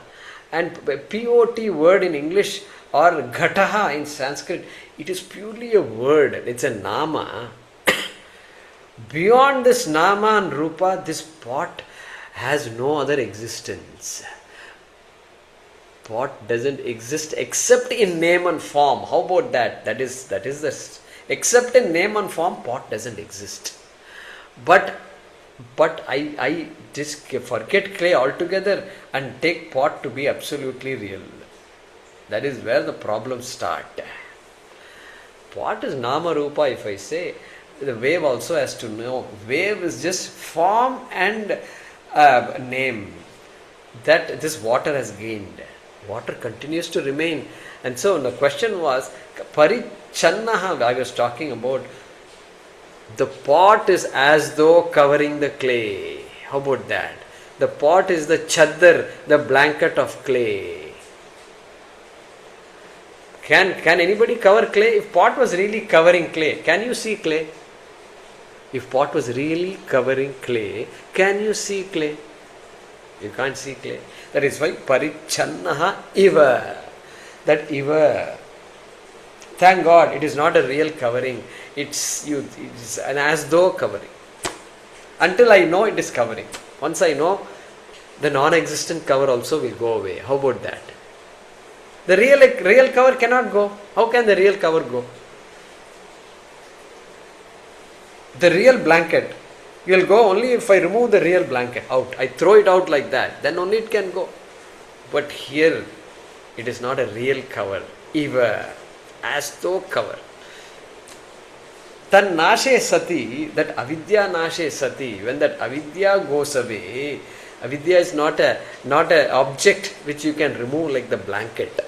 and pot word in English or ghataha in Sanskrit, it is purely a word. It's a nama. Beyond this nama and rupa, this pot has no other existence. Pot doesn't exist except in name and form. How about that? That is the, except in name and form, pot doesn't exist. But I just forget clay altogether and take pot to be absolutely real. That is where the problems start. Pot is nama rupa, if I say. The wave also has to know. Wave is just form and name that this water has gained. Water continues to remain. And so the question was, paricchinnaha, I was talking about, the pot is as though covering the clay. How about that? The pot is the chaddar, the blanket of clay. Can anybody cover clay? If pot was really covering clay, can you see clay? If pot was really covering clay, can you see clay? You can't see clay. That is why paricchinnaha iva. That iva. Thank God, it is not a real covering. It's an as though covering. Until I know it is covering. Once I know, the non-existent cover also will go away. How about that? The real cover cannot go. How can the real cover go? The real blanket, you will go only if I remove the real blanket out. I throw it out like that, then only it can go. But here, it is not a real cover. Eva, as though cover. Tannāśe sati, that avidya nāśe sati, when that avidya goes away, avidya is not a object which you can remove like the blanket.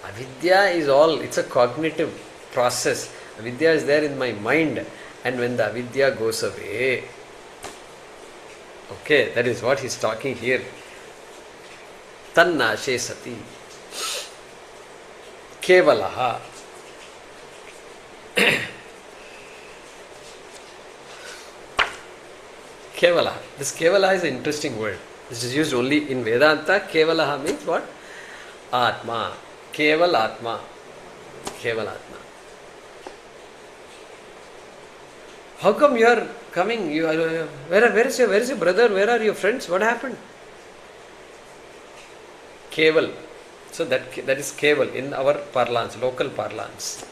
Avidya is all, it's a cognitive process. Avidya is there in my mind, and when the avidya goes away, okay, that is what he's talking here. Tannāśe sati, kevalaḥ. Kevalaḥ. This kevalaḥ is an interesting word. This is used only in Vedanta. Kevalaḥ means what? Atma. Kevalatma. Kevalatma. How come you are coming? You are, where is your brother? Where are your friends? What happened? Keval. So that is keval in our parlance, local parlance.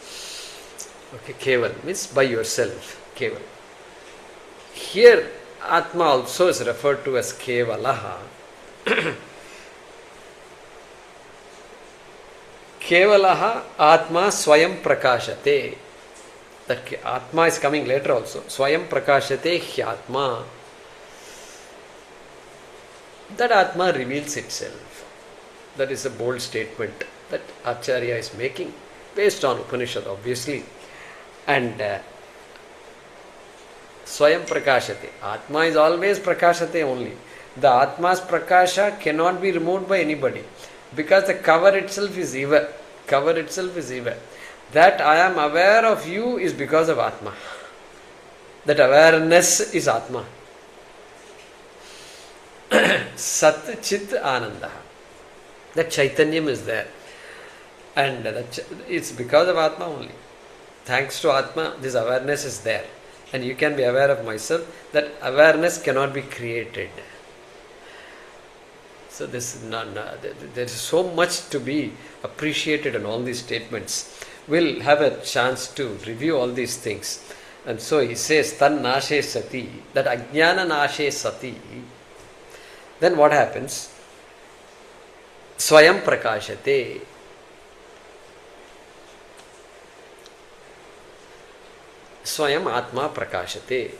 Okay, keval means by yourself. Keval. Here, Atma also is referred to as kevalaḥ. Kevalaḥ Atma svayaṃ prakāśate. That Atma is coming later also. Svayaṃ prakāśate hyātmā. That Atma reveals itself. That is a bold statement that Acharya is making based on Upanishad, obviously. And svayaṃ prakāśate. Atma is always prakāśate only. The Atma's prakāśa cannot be removed by anybody, because the cover itself is eva. Cover itself is eva. That I am aware of you is because of Atma. That awareness is Atma. Sat Chit Ananda. That Chaitanyam is there. And it's because of Atma only. Thanks to Atma, this awareness is there. And you can be aware of myself. That awareness cannot be created. So there is so much to be appreciated in all these statements. We'll have a chance to review all these things. And so he says, Tannāśe sati, that aññānānattannāśe sati. Then what happens? Svayaṃ prakāśate. Svayaṃ atma prakāśate.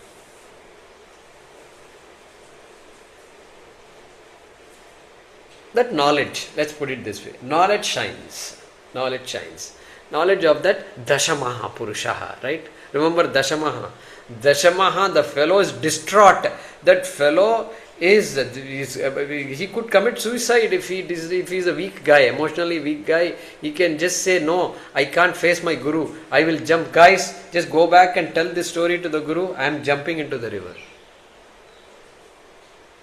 That knowledge, let's put it this way, knowledge shines. Knowledge shines. Knowledge of that Dashamaha Purushaha, right? Remember Dashamaha. Dashamaha, the fellow is distraught. That fellow he could commit suicide if he is a weak guy, emotionally weak guy. He can just say, no, I can't face my guru. I will jump. Guys, just go back and tell this story to the guru. I am jumping into the river.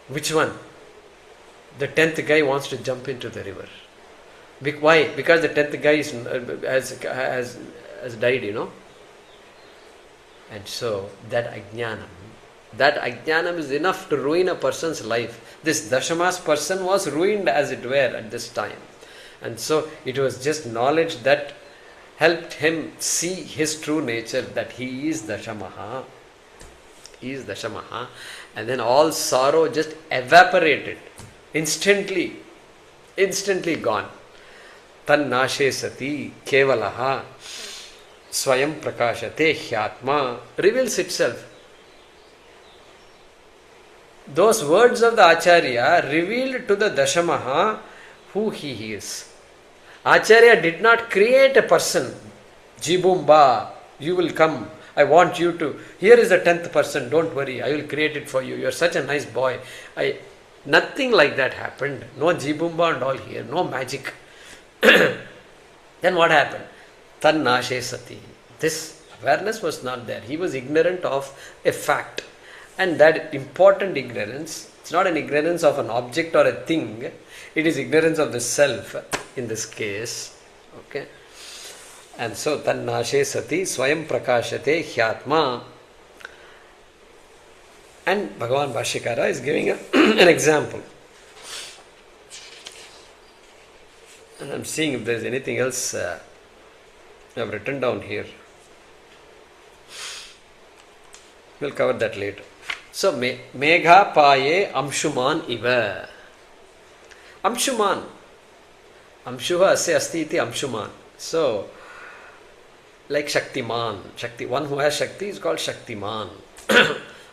Which one? The 10th guy wants to jump into the river. Why? Because the 10th guy has died, And so that ajnanam is enough to ruin a person's life. This Dashama's person was ruined, as it were, at this time. And so it was just knowledge that helped him see his true nature, that he is Dashamaha. He is Dashamaha. And then all sorrow just evaporated. Instantly gone. Tannāśe sati kevalaḥ svayaṃ prakāśate hyātmā, reveals itself. Those words of the Acharya revealed to the Dashamaha who he is. Acharya did not create a person. Jibumba, you will come. I want you to. Here is the 10th person. Don't worry. I will create it for you. You are such a nice boy. Nothing like that happened. No Jibumba and all here. No magic. Then what happened? Tannāśe sati. This awareness was not there. He was ignorant of a fact. And that important ignorance, it's not an ignorance of an object or a thing. It is ignorance of the self in this case. Okay. And so Tannāśe sati svayaṃ prakāśate hyātmā. And Bhagavan Bhashyakara is giving an example. And I'm seeing if there's anything else I've written down here. We'll cover that later. So, meghāpāyeṃ'śumāniva. Amshuman. Amshuha asya asti iti amshuman. So, like Shaktiman. One who has Shakti is called Shaktiman.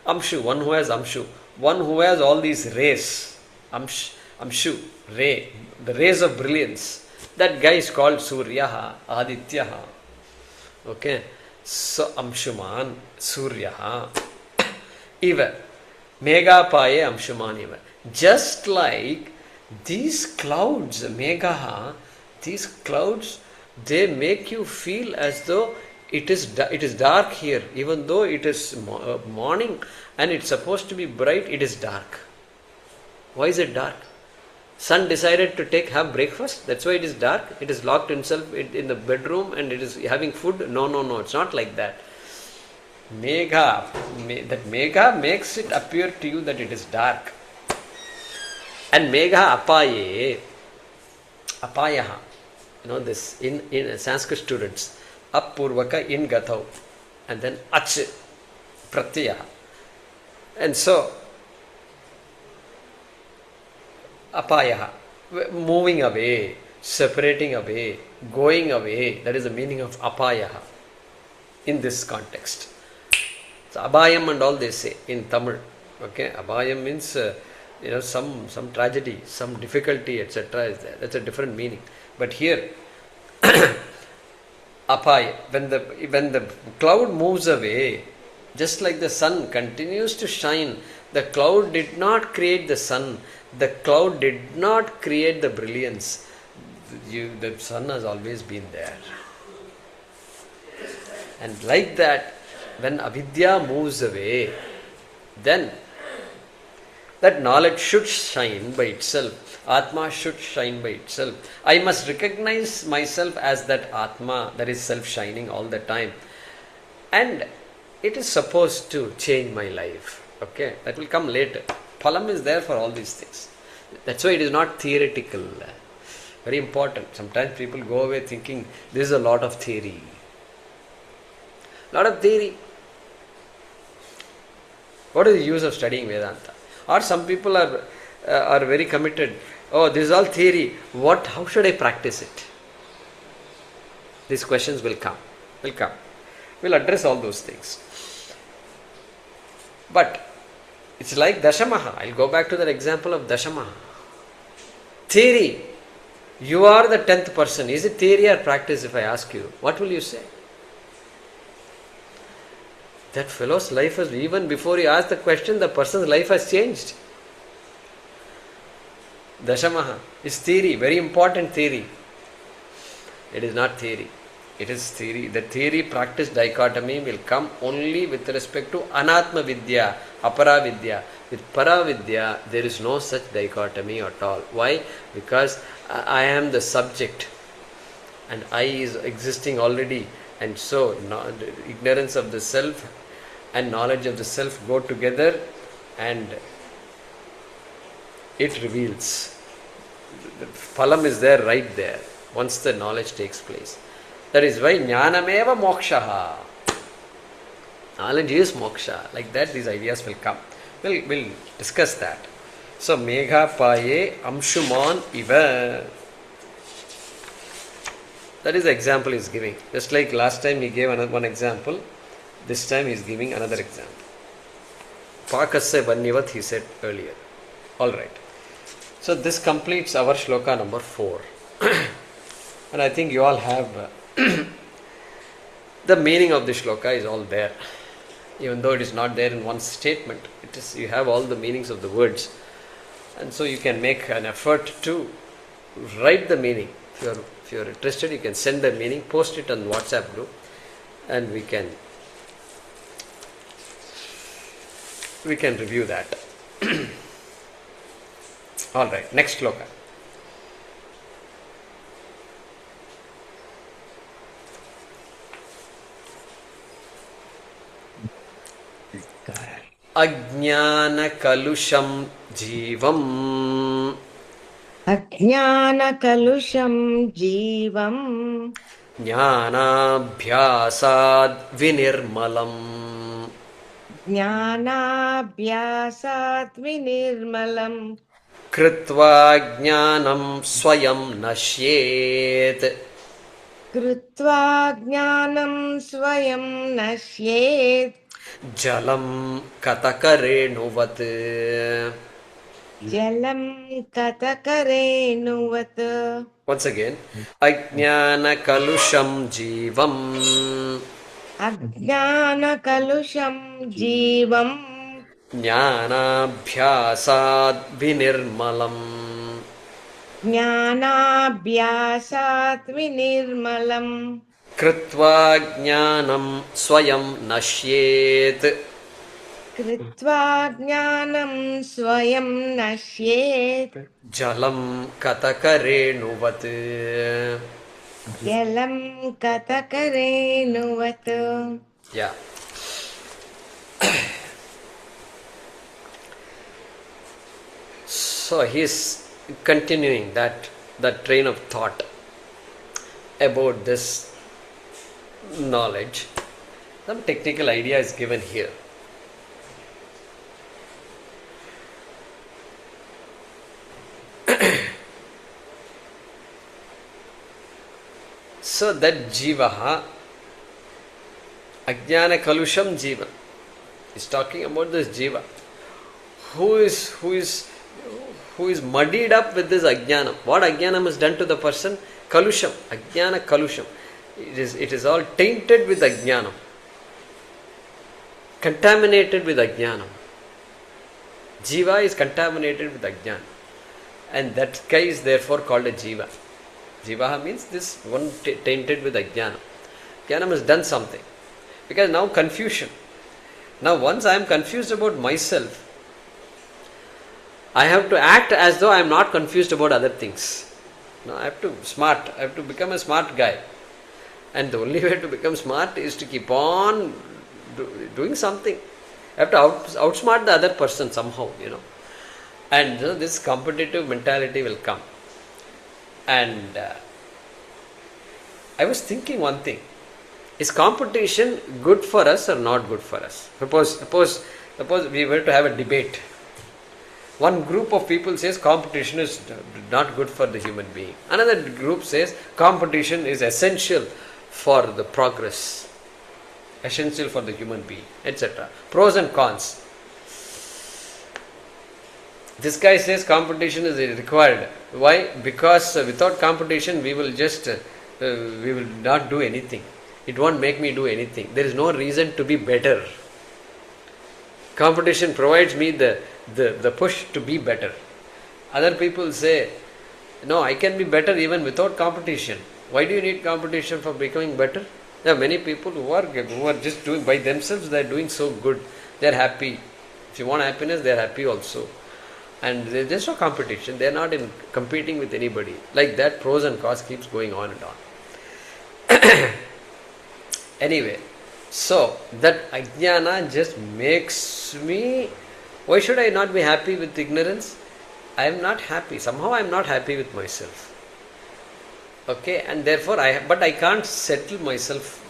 Amshu, one who has Amshu. One who has all these rays. Amshu, ray. The rays of brilliance. That guy is called Suryaha, Adityaha. Okay. So, Amshuman, Suryaha. Eva. meghāpāyeṃ'śumāniva. Just like these clouds, Megha, these clouds, they make you feel as though it is dark here. Even though it is morning and it's supposed to be bright, it is dark. Why is it dark? Son decided to have breakfast, that's why it is dark. It is locked himself in the bedroom and it is having food. No, it's not like that. Megha makes it appear to you that it is dark. And meghāpāyeṃ, apayaha, this in Sanskrit students, appurvaka in gatau, and then ach, pratyaha. And so, apayaha, moving away, separating away, going away, that is the meaning of apayaha in this context. So, abhayam and all they say in Tamil. Okay, abhayam means some tragedy, some difficulty, etc. is there. That's a different meaning. But here, apaya, when the cloud moves away, just like the sun continues to shine, the cloud did not create the sun. The cloud did not create the brilliance. The sun has always been there. And like that, when avidya moves away, then that knowledge should shine by itself. Atma should shine by itself. I must recognize myself as that Atma that is self-shining all the time. And it is supposed to change my life. Okay, that will come later. Phalam is there for all these things. That's why it is not theoretical. Very important. Sometimes people go away thinking this is a lot of theory. Lot of theory. What is the use of studying Vedanta? Or some people are very committed. Oh, this is all theory. How should I practice it? These questions will come. We'll address all those things. But it's like Dashamaha. I'll go back to that example of Dashamaha. Theory. You are the 10th person. Is it theory or practice if I ask you? What will you say? That fellow's life has, even before you ask the question, the person's life has changed. Dashamaha is theory, very important theory. It is not theory. It is theory. The theory practice dichotomy will come only with respect to anatma vidya, apara vidya. With para vidya, there is no such dichotomy at all. Why? Because I am the subject and I is existing already, and so ignorance of the self and knowledge of the self go together and it reveals. The phalam is there, right there, once the knowledge takes place. That is why jnanameva mokshaha. Knowledge is moksha. Like that, these ideas will come. We'll discuss that. So, meghāpāyeṃ'śumāniva. That is the example he is giving. Just like last time he gave one example, this time he is giving another example. Pakāśate vannivat he said earlier. Alright. So this completes our shloka number 4. And I think you all have the meaning of the shloka is all there. Even though it is not there in one statement, you have all the meanings of the words. And so you can make an effort to write the meaning. If you are interested, you can send the meaning, post it on WhatsApp group, and we can review that. All right, next shloka. Ajnana kalusham jivam. अज्ञानकलुषं जीवम् ज्ञानाभ्यासाद् विनिर्मलम् ज्ञानाभ्यासात् विनिर्मलम् कृत्वा ज्ञानं स्वयं नश्येत् कृत्वा ज्ञानं स्वयं नश्येत् जलं कतकरेणुवत् जलं कतकरेणुवत्. Once again, अज्ञानकलुषं जीवम् अज्ञानकलुषं जीवम् ज्ञानाभ्यासाद् विनिर्मलम् ज्ञानाभ्यासात् विनिर्मलम् कृत्वा ज्ञानं स्वयं नश्येत् कृत्वा ज्ञानं स्वयं नश्येत् जलं कतकरेणुवत् जलं कतकरेणुवत्. Yeah. So he's continuing that train of thought about this knowledge. Some technical idea is given here. So that jivaha, ajnana kalusham jiva, is talking about this jiva who is muddied up with this ajnanam. What ajnanam has done to the person? Kalusham, ajnana kalusham. It is all tainted with ajnanam, contaminated with ajnanam. Jiva is contaminated with ajnana, and that guy is therefore called a jiva. Jivaha means this one tainted with ajnana. Jnanam has done something. Because now confusion. Now once I am confused about myself, I have to act as though I am not confused about other things. Now I have to become a smart guy. And the only way to become smart is to keep on doing something. I have to outsmart the other person somehow, And this competitive mentality will come. And I was thinking one thing. Is competition good for us or not good for us? Suppose we were to have a debate. One group of people says competition is not good for the human being. Another group says competition is essential for the progress, essential for the human being, etc. Pros and cons. This guy says competition is required. Why? Because without competition we will not do anything. It won't make me do anything. There is no reason to be better. Competition provides me the push to be better. Other people say, no, I can be better even without competition. Why do you need competition for becoming better? There are many people who are just doing by themselves, they are doing so good. They are happy. If you want happiness, they are happy also. And there is just no competition. They are not competing with anybody. Like that, pros and cons keeps going on and on. Anyway, so that ajnana just makes me, why should I not be happy with ignorance? I am not happy. Somehow I am not happy with myself. Okay, and therefore but I can't settle myself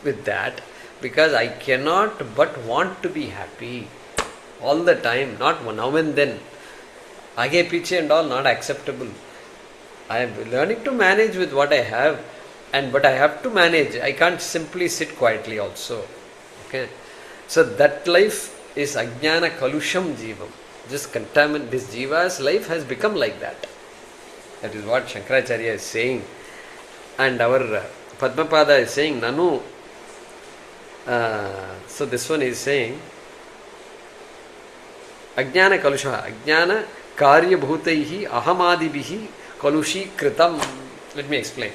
with that because I cannot but want to be happy all the time, not now and then. Aage piche and all not acceptable. I am learning to manage with what I have. But I have to manage. I can't simply sit quietly also. Okay. So that life is ajnana kalusham jivam. This jiva's life has become like that. That is what Shankaracharya is saying. And our Padmapada is saying, Nanu. So this one is saying, ajnana kalusha, ajnana karya bhutaihi ahamadibihi kalushi kritam. Let me explain.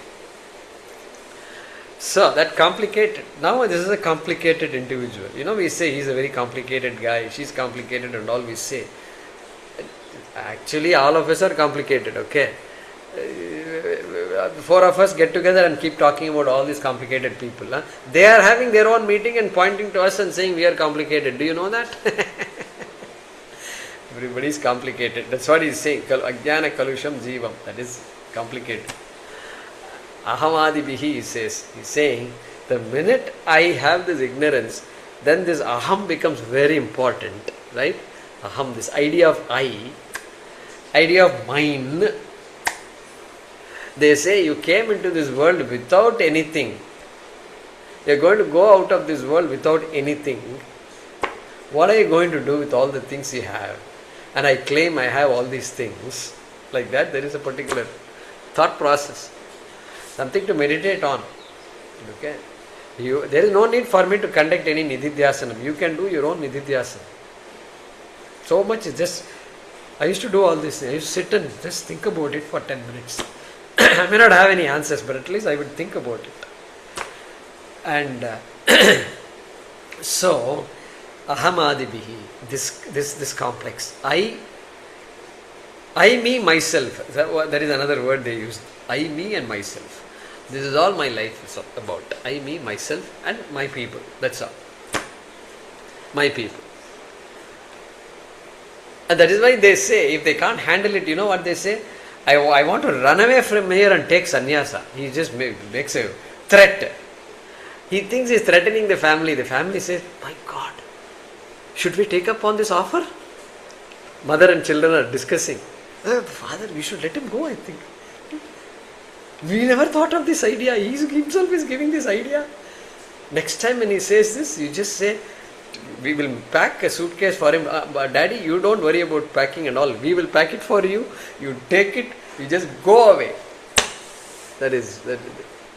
So that complicated, now this is a complicated individual. We say he's a very complicated guy, she's complicated and all we say. Actually all of us are complicated, okay? Four of us get together and keep talking about all these complicated people. Huh? They are having their own meeting and pointing to us and saying we are complicated. Do you know that? Everybody is complicated. That's what he's saying. Ajnana kalusham jivam. That is complicated. Ahamadibihi, he says. He's saying, the minute I have this ignorance, then this aham becomes very important. Right? Aham, this idea of I, idea of mine. They say you came into this world without anything. You are going to go out of this world without anything. What are you going to do with all the things you have? And I claim I have all these things. Like that, there is a particular thought process. Something to meditate on. Okay? There is no need for me to conduct any nididhyasanam. You can do your own nididhyasanam. So much is just... I used to do all this. I used to sit and just think about it for 10 minutes. I may not have any answers, but at least I would think about it. And so, ahamadibihi, this complex. I, me, myself. That is another word they use. I, me and myself. This is all my life is about. I, me, myself and my people. That's all. My people. And that is why they say, if they can't handle it, you know what they say? I want to run away from here and take sannyasa. He just makes a threat. He thinks he's threatening the family. The family says, my God, should we take up on this offer? Mother and children are discussing. Father, we should let him go, I think. We never thought of this idea. He himself is giving this idea. Next time when he says this, you just say, we will pack a suitcase for him. Daddy, you don't worry about packing and all. We will pack it for you. You take it. You just go away. That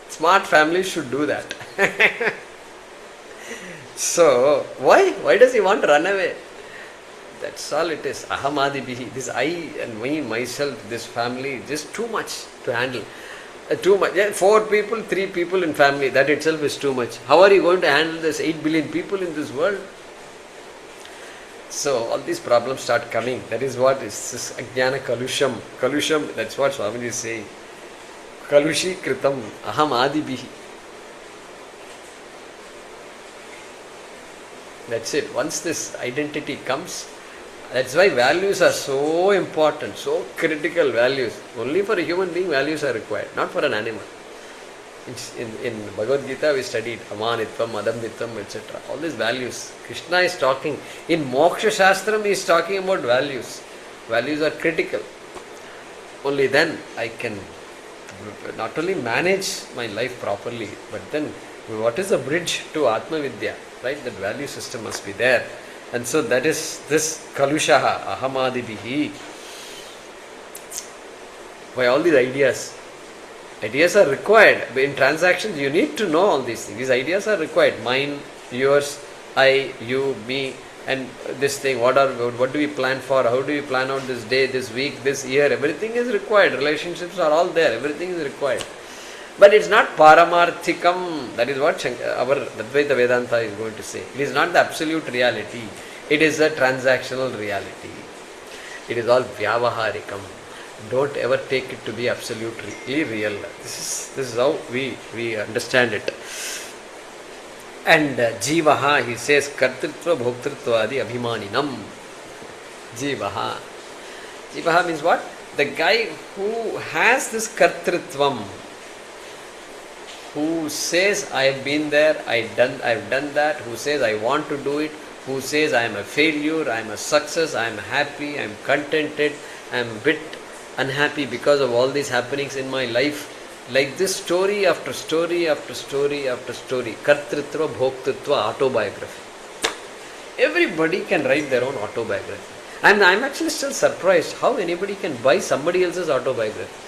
smart families should do that. So, why? Why does he want to run away? That's all it is. Ahamadibihi. This I and me, myself, this family, just too much to handle. Too much. 4 people, 3 people in family. That itself is too much. How are you going to handle this 8 billion people in this world? So all these problems start coming. That is what is this ajnana kalusham. Kalusham, that's what Swamiji is saying. Kalushi kritam aham adibihi. That's it. Once this identity comes, that's why values are so important, so critical values. Only for a human being values are required, not for an animal. In Bhagavad Gita we studied amanitvam, adambitvam, etc. All these values. Krishna is talking. In Moksha Shastram he is talking about values. Values are critical. Only then I can not only manage my life properly, but then what is the bridge to Atmavidya? Right? That value system must be there. And so that is this kalushaha, ahamadibihi. By all these ideas. Ideas are required. In transactions, you need to know all these things. These ideas are required. Mine, yours, I, you, me, and this thing. What do we plan for? How do we plan out this day, this week, this year? Everything is required. Relationships are all there. Everything is required. But it's not paramarthikam. That is what our Advaita Vedanta is going to say. It is not the absolute reality. It is a transactional reality. It is all vyavaharikam. Don't ever take it to be absolutely real. This is how we understand it. And jivaha, he says, kartritva bhoktritvadi abhimaninam. Jivaha. Jivaha means what? The guy who has this kartritvam, who says, I have been there, I've done that, who says, I want to do it, who says, I am a failure, I am a success, I am happy, I am contented, I am a bit unhappy because of all these happenings in my life. Like this, story after story after story after story. Kartritva, bhoktritva, autobiography. Everybody can write their own autobiography. I'm actually still surprised how anybody can buy somebody else's autobiography.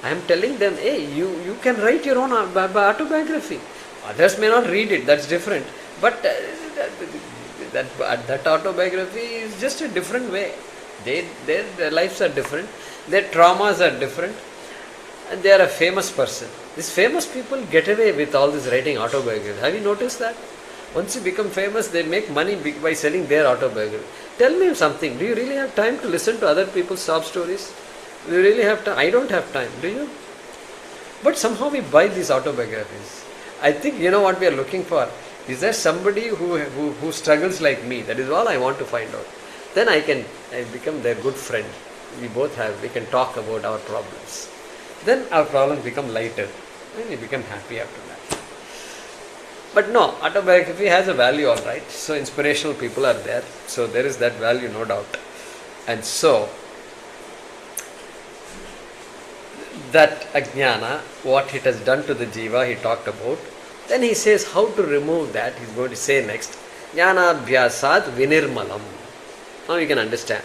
I am telling them, hey, you can write your own autobiography. Others may not read it, that's different. But that autobiography is just a different way. Their lives are different. Their traumas are different. And they are a famous person. These famous people get away with all this writing autobiography. Have you noticed that? Once you become famous, they make money by selling their autobiography. Tell me something. Do you really have time to listen to other people's sob stories? Do you really have time? I don't have time. Do you? But somehow we buy these autobiographies. I think you know what we are looking for. Is there somebody who struggles like me? That is all I want to find out. then I become their good friend. We can talk about our problems. Then our problems become lighter and we become happy after that. But no, autobiography has a value, all right. So inspirational people are there. So there is that value, no doubt. And so that ajnana, what it has done to the jiva, he talked about. Then he says how to remove that. He's going to say next, jnanabhyasat vinirmalam. Now you can understand.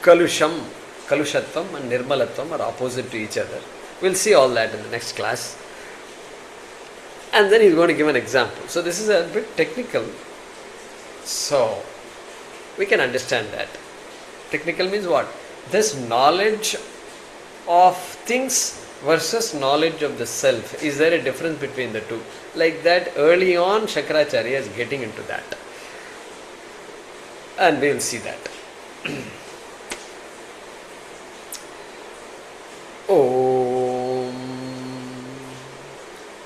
Kalushatvam and nirmalatvam are opposite to each other. We'll see all that in the next class. And then he's going to give an example. So this is a bit technical. So we can understand that. Technical means what? This knowledge of things versus knowledge of the self. Is there a difference between the two? Like that, early on Shankaracharya is getting into that. And we will see that. Om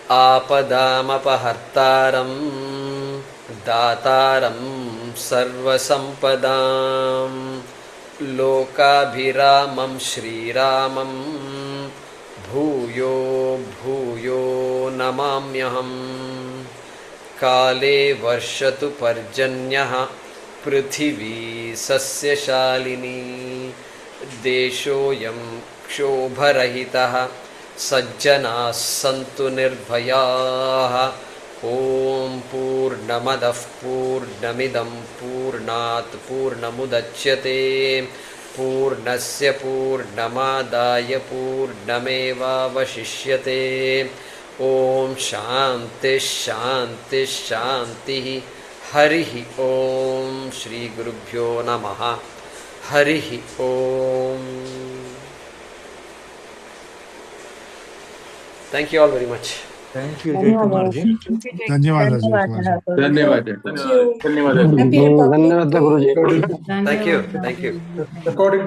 Apadamapahartaram Dataram Sarvasampadam Lokabhiramam Shriramam Bhuyo Bhuyo Namamyaham Kale Varshatu Parjanyaha Prithvi Sasyashalini Deshoyam Kshobarahitaha Sajjana Santu Nirbhayaha Om Purnamadah Purnamidam Purnat Purnamudachyate Purnasya Purnamadaya Purnameva Vashishyate Om Shanti Shanti Shanti Harihi Om Shri Gurubhyo Namaha Harihi Om. Thank you all very much. Thank you, Jay Kumar ji. ధన్యవాదాలు ధన్యవాదాలు. ధన్యవాదాలు Thank you. Thank you. Recording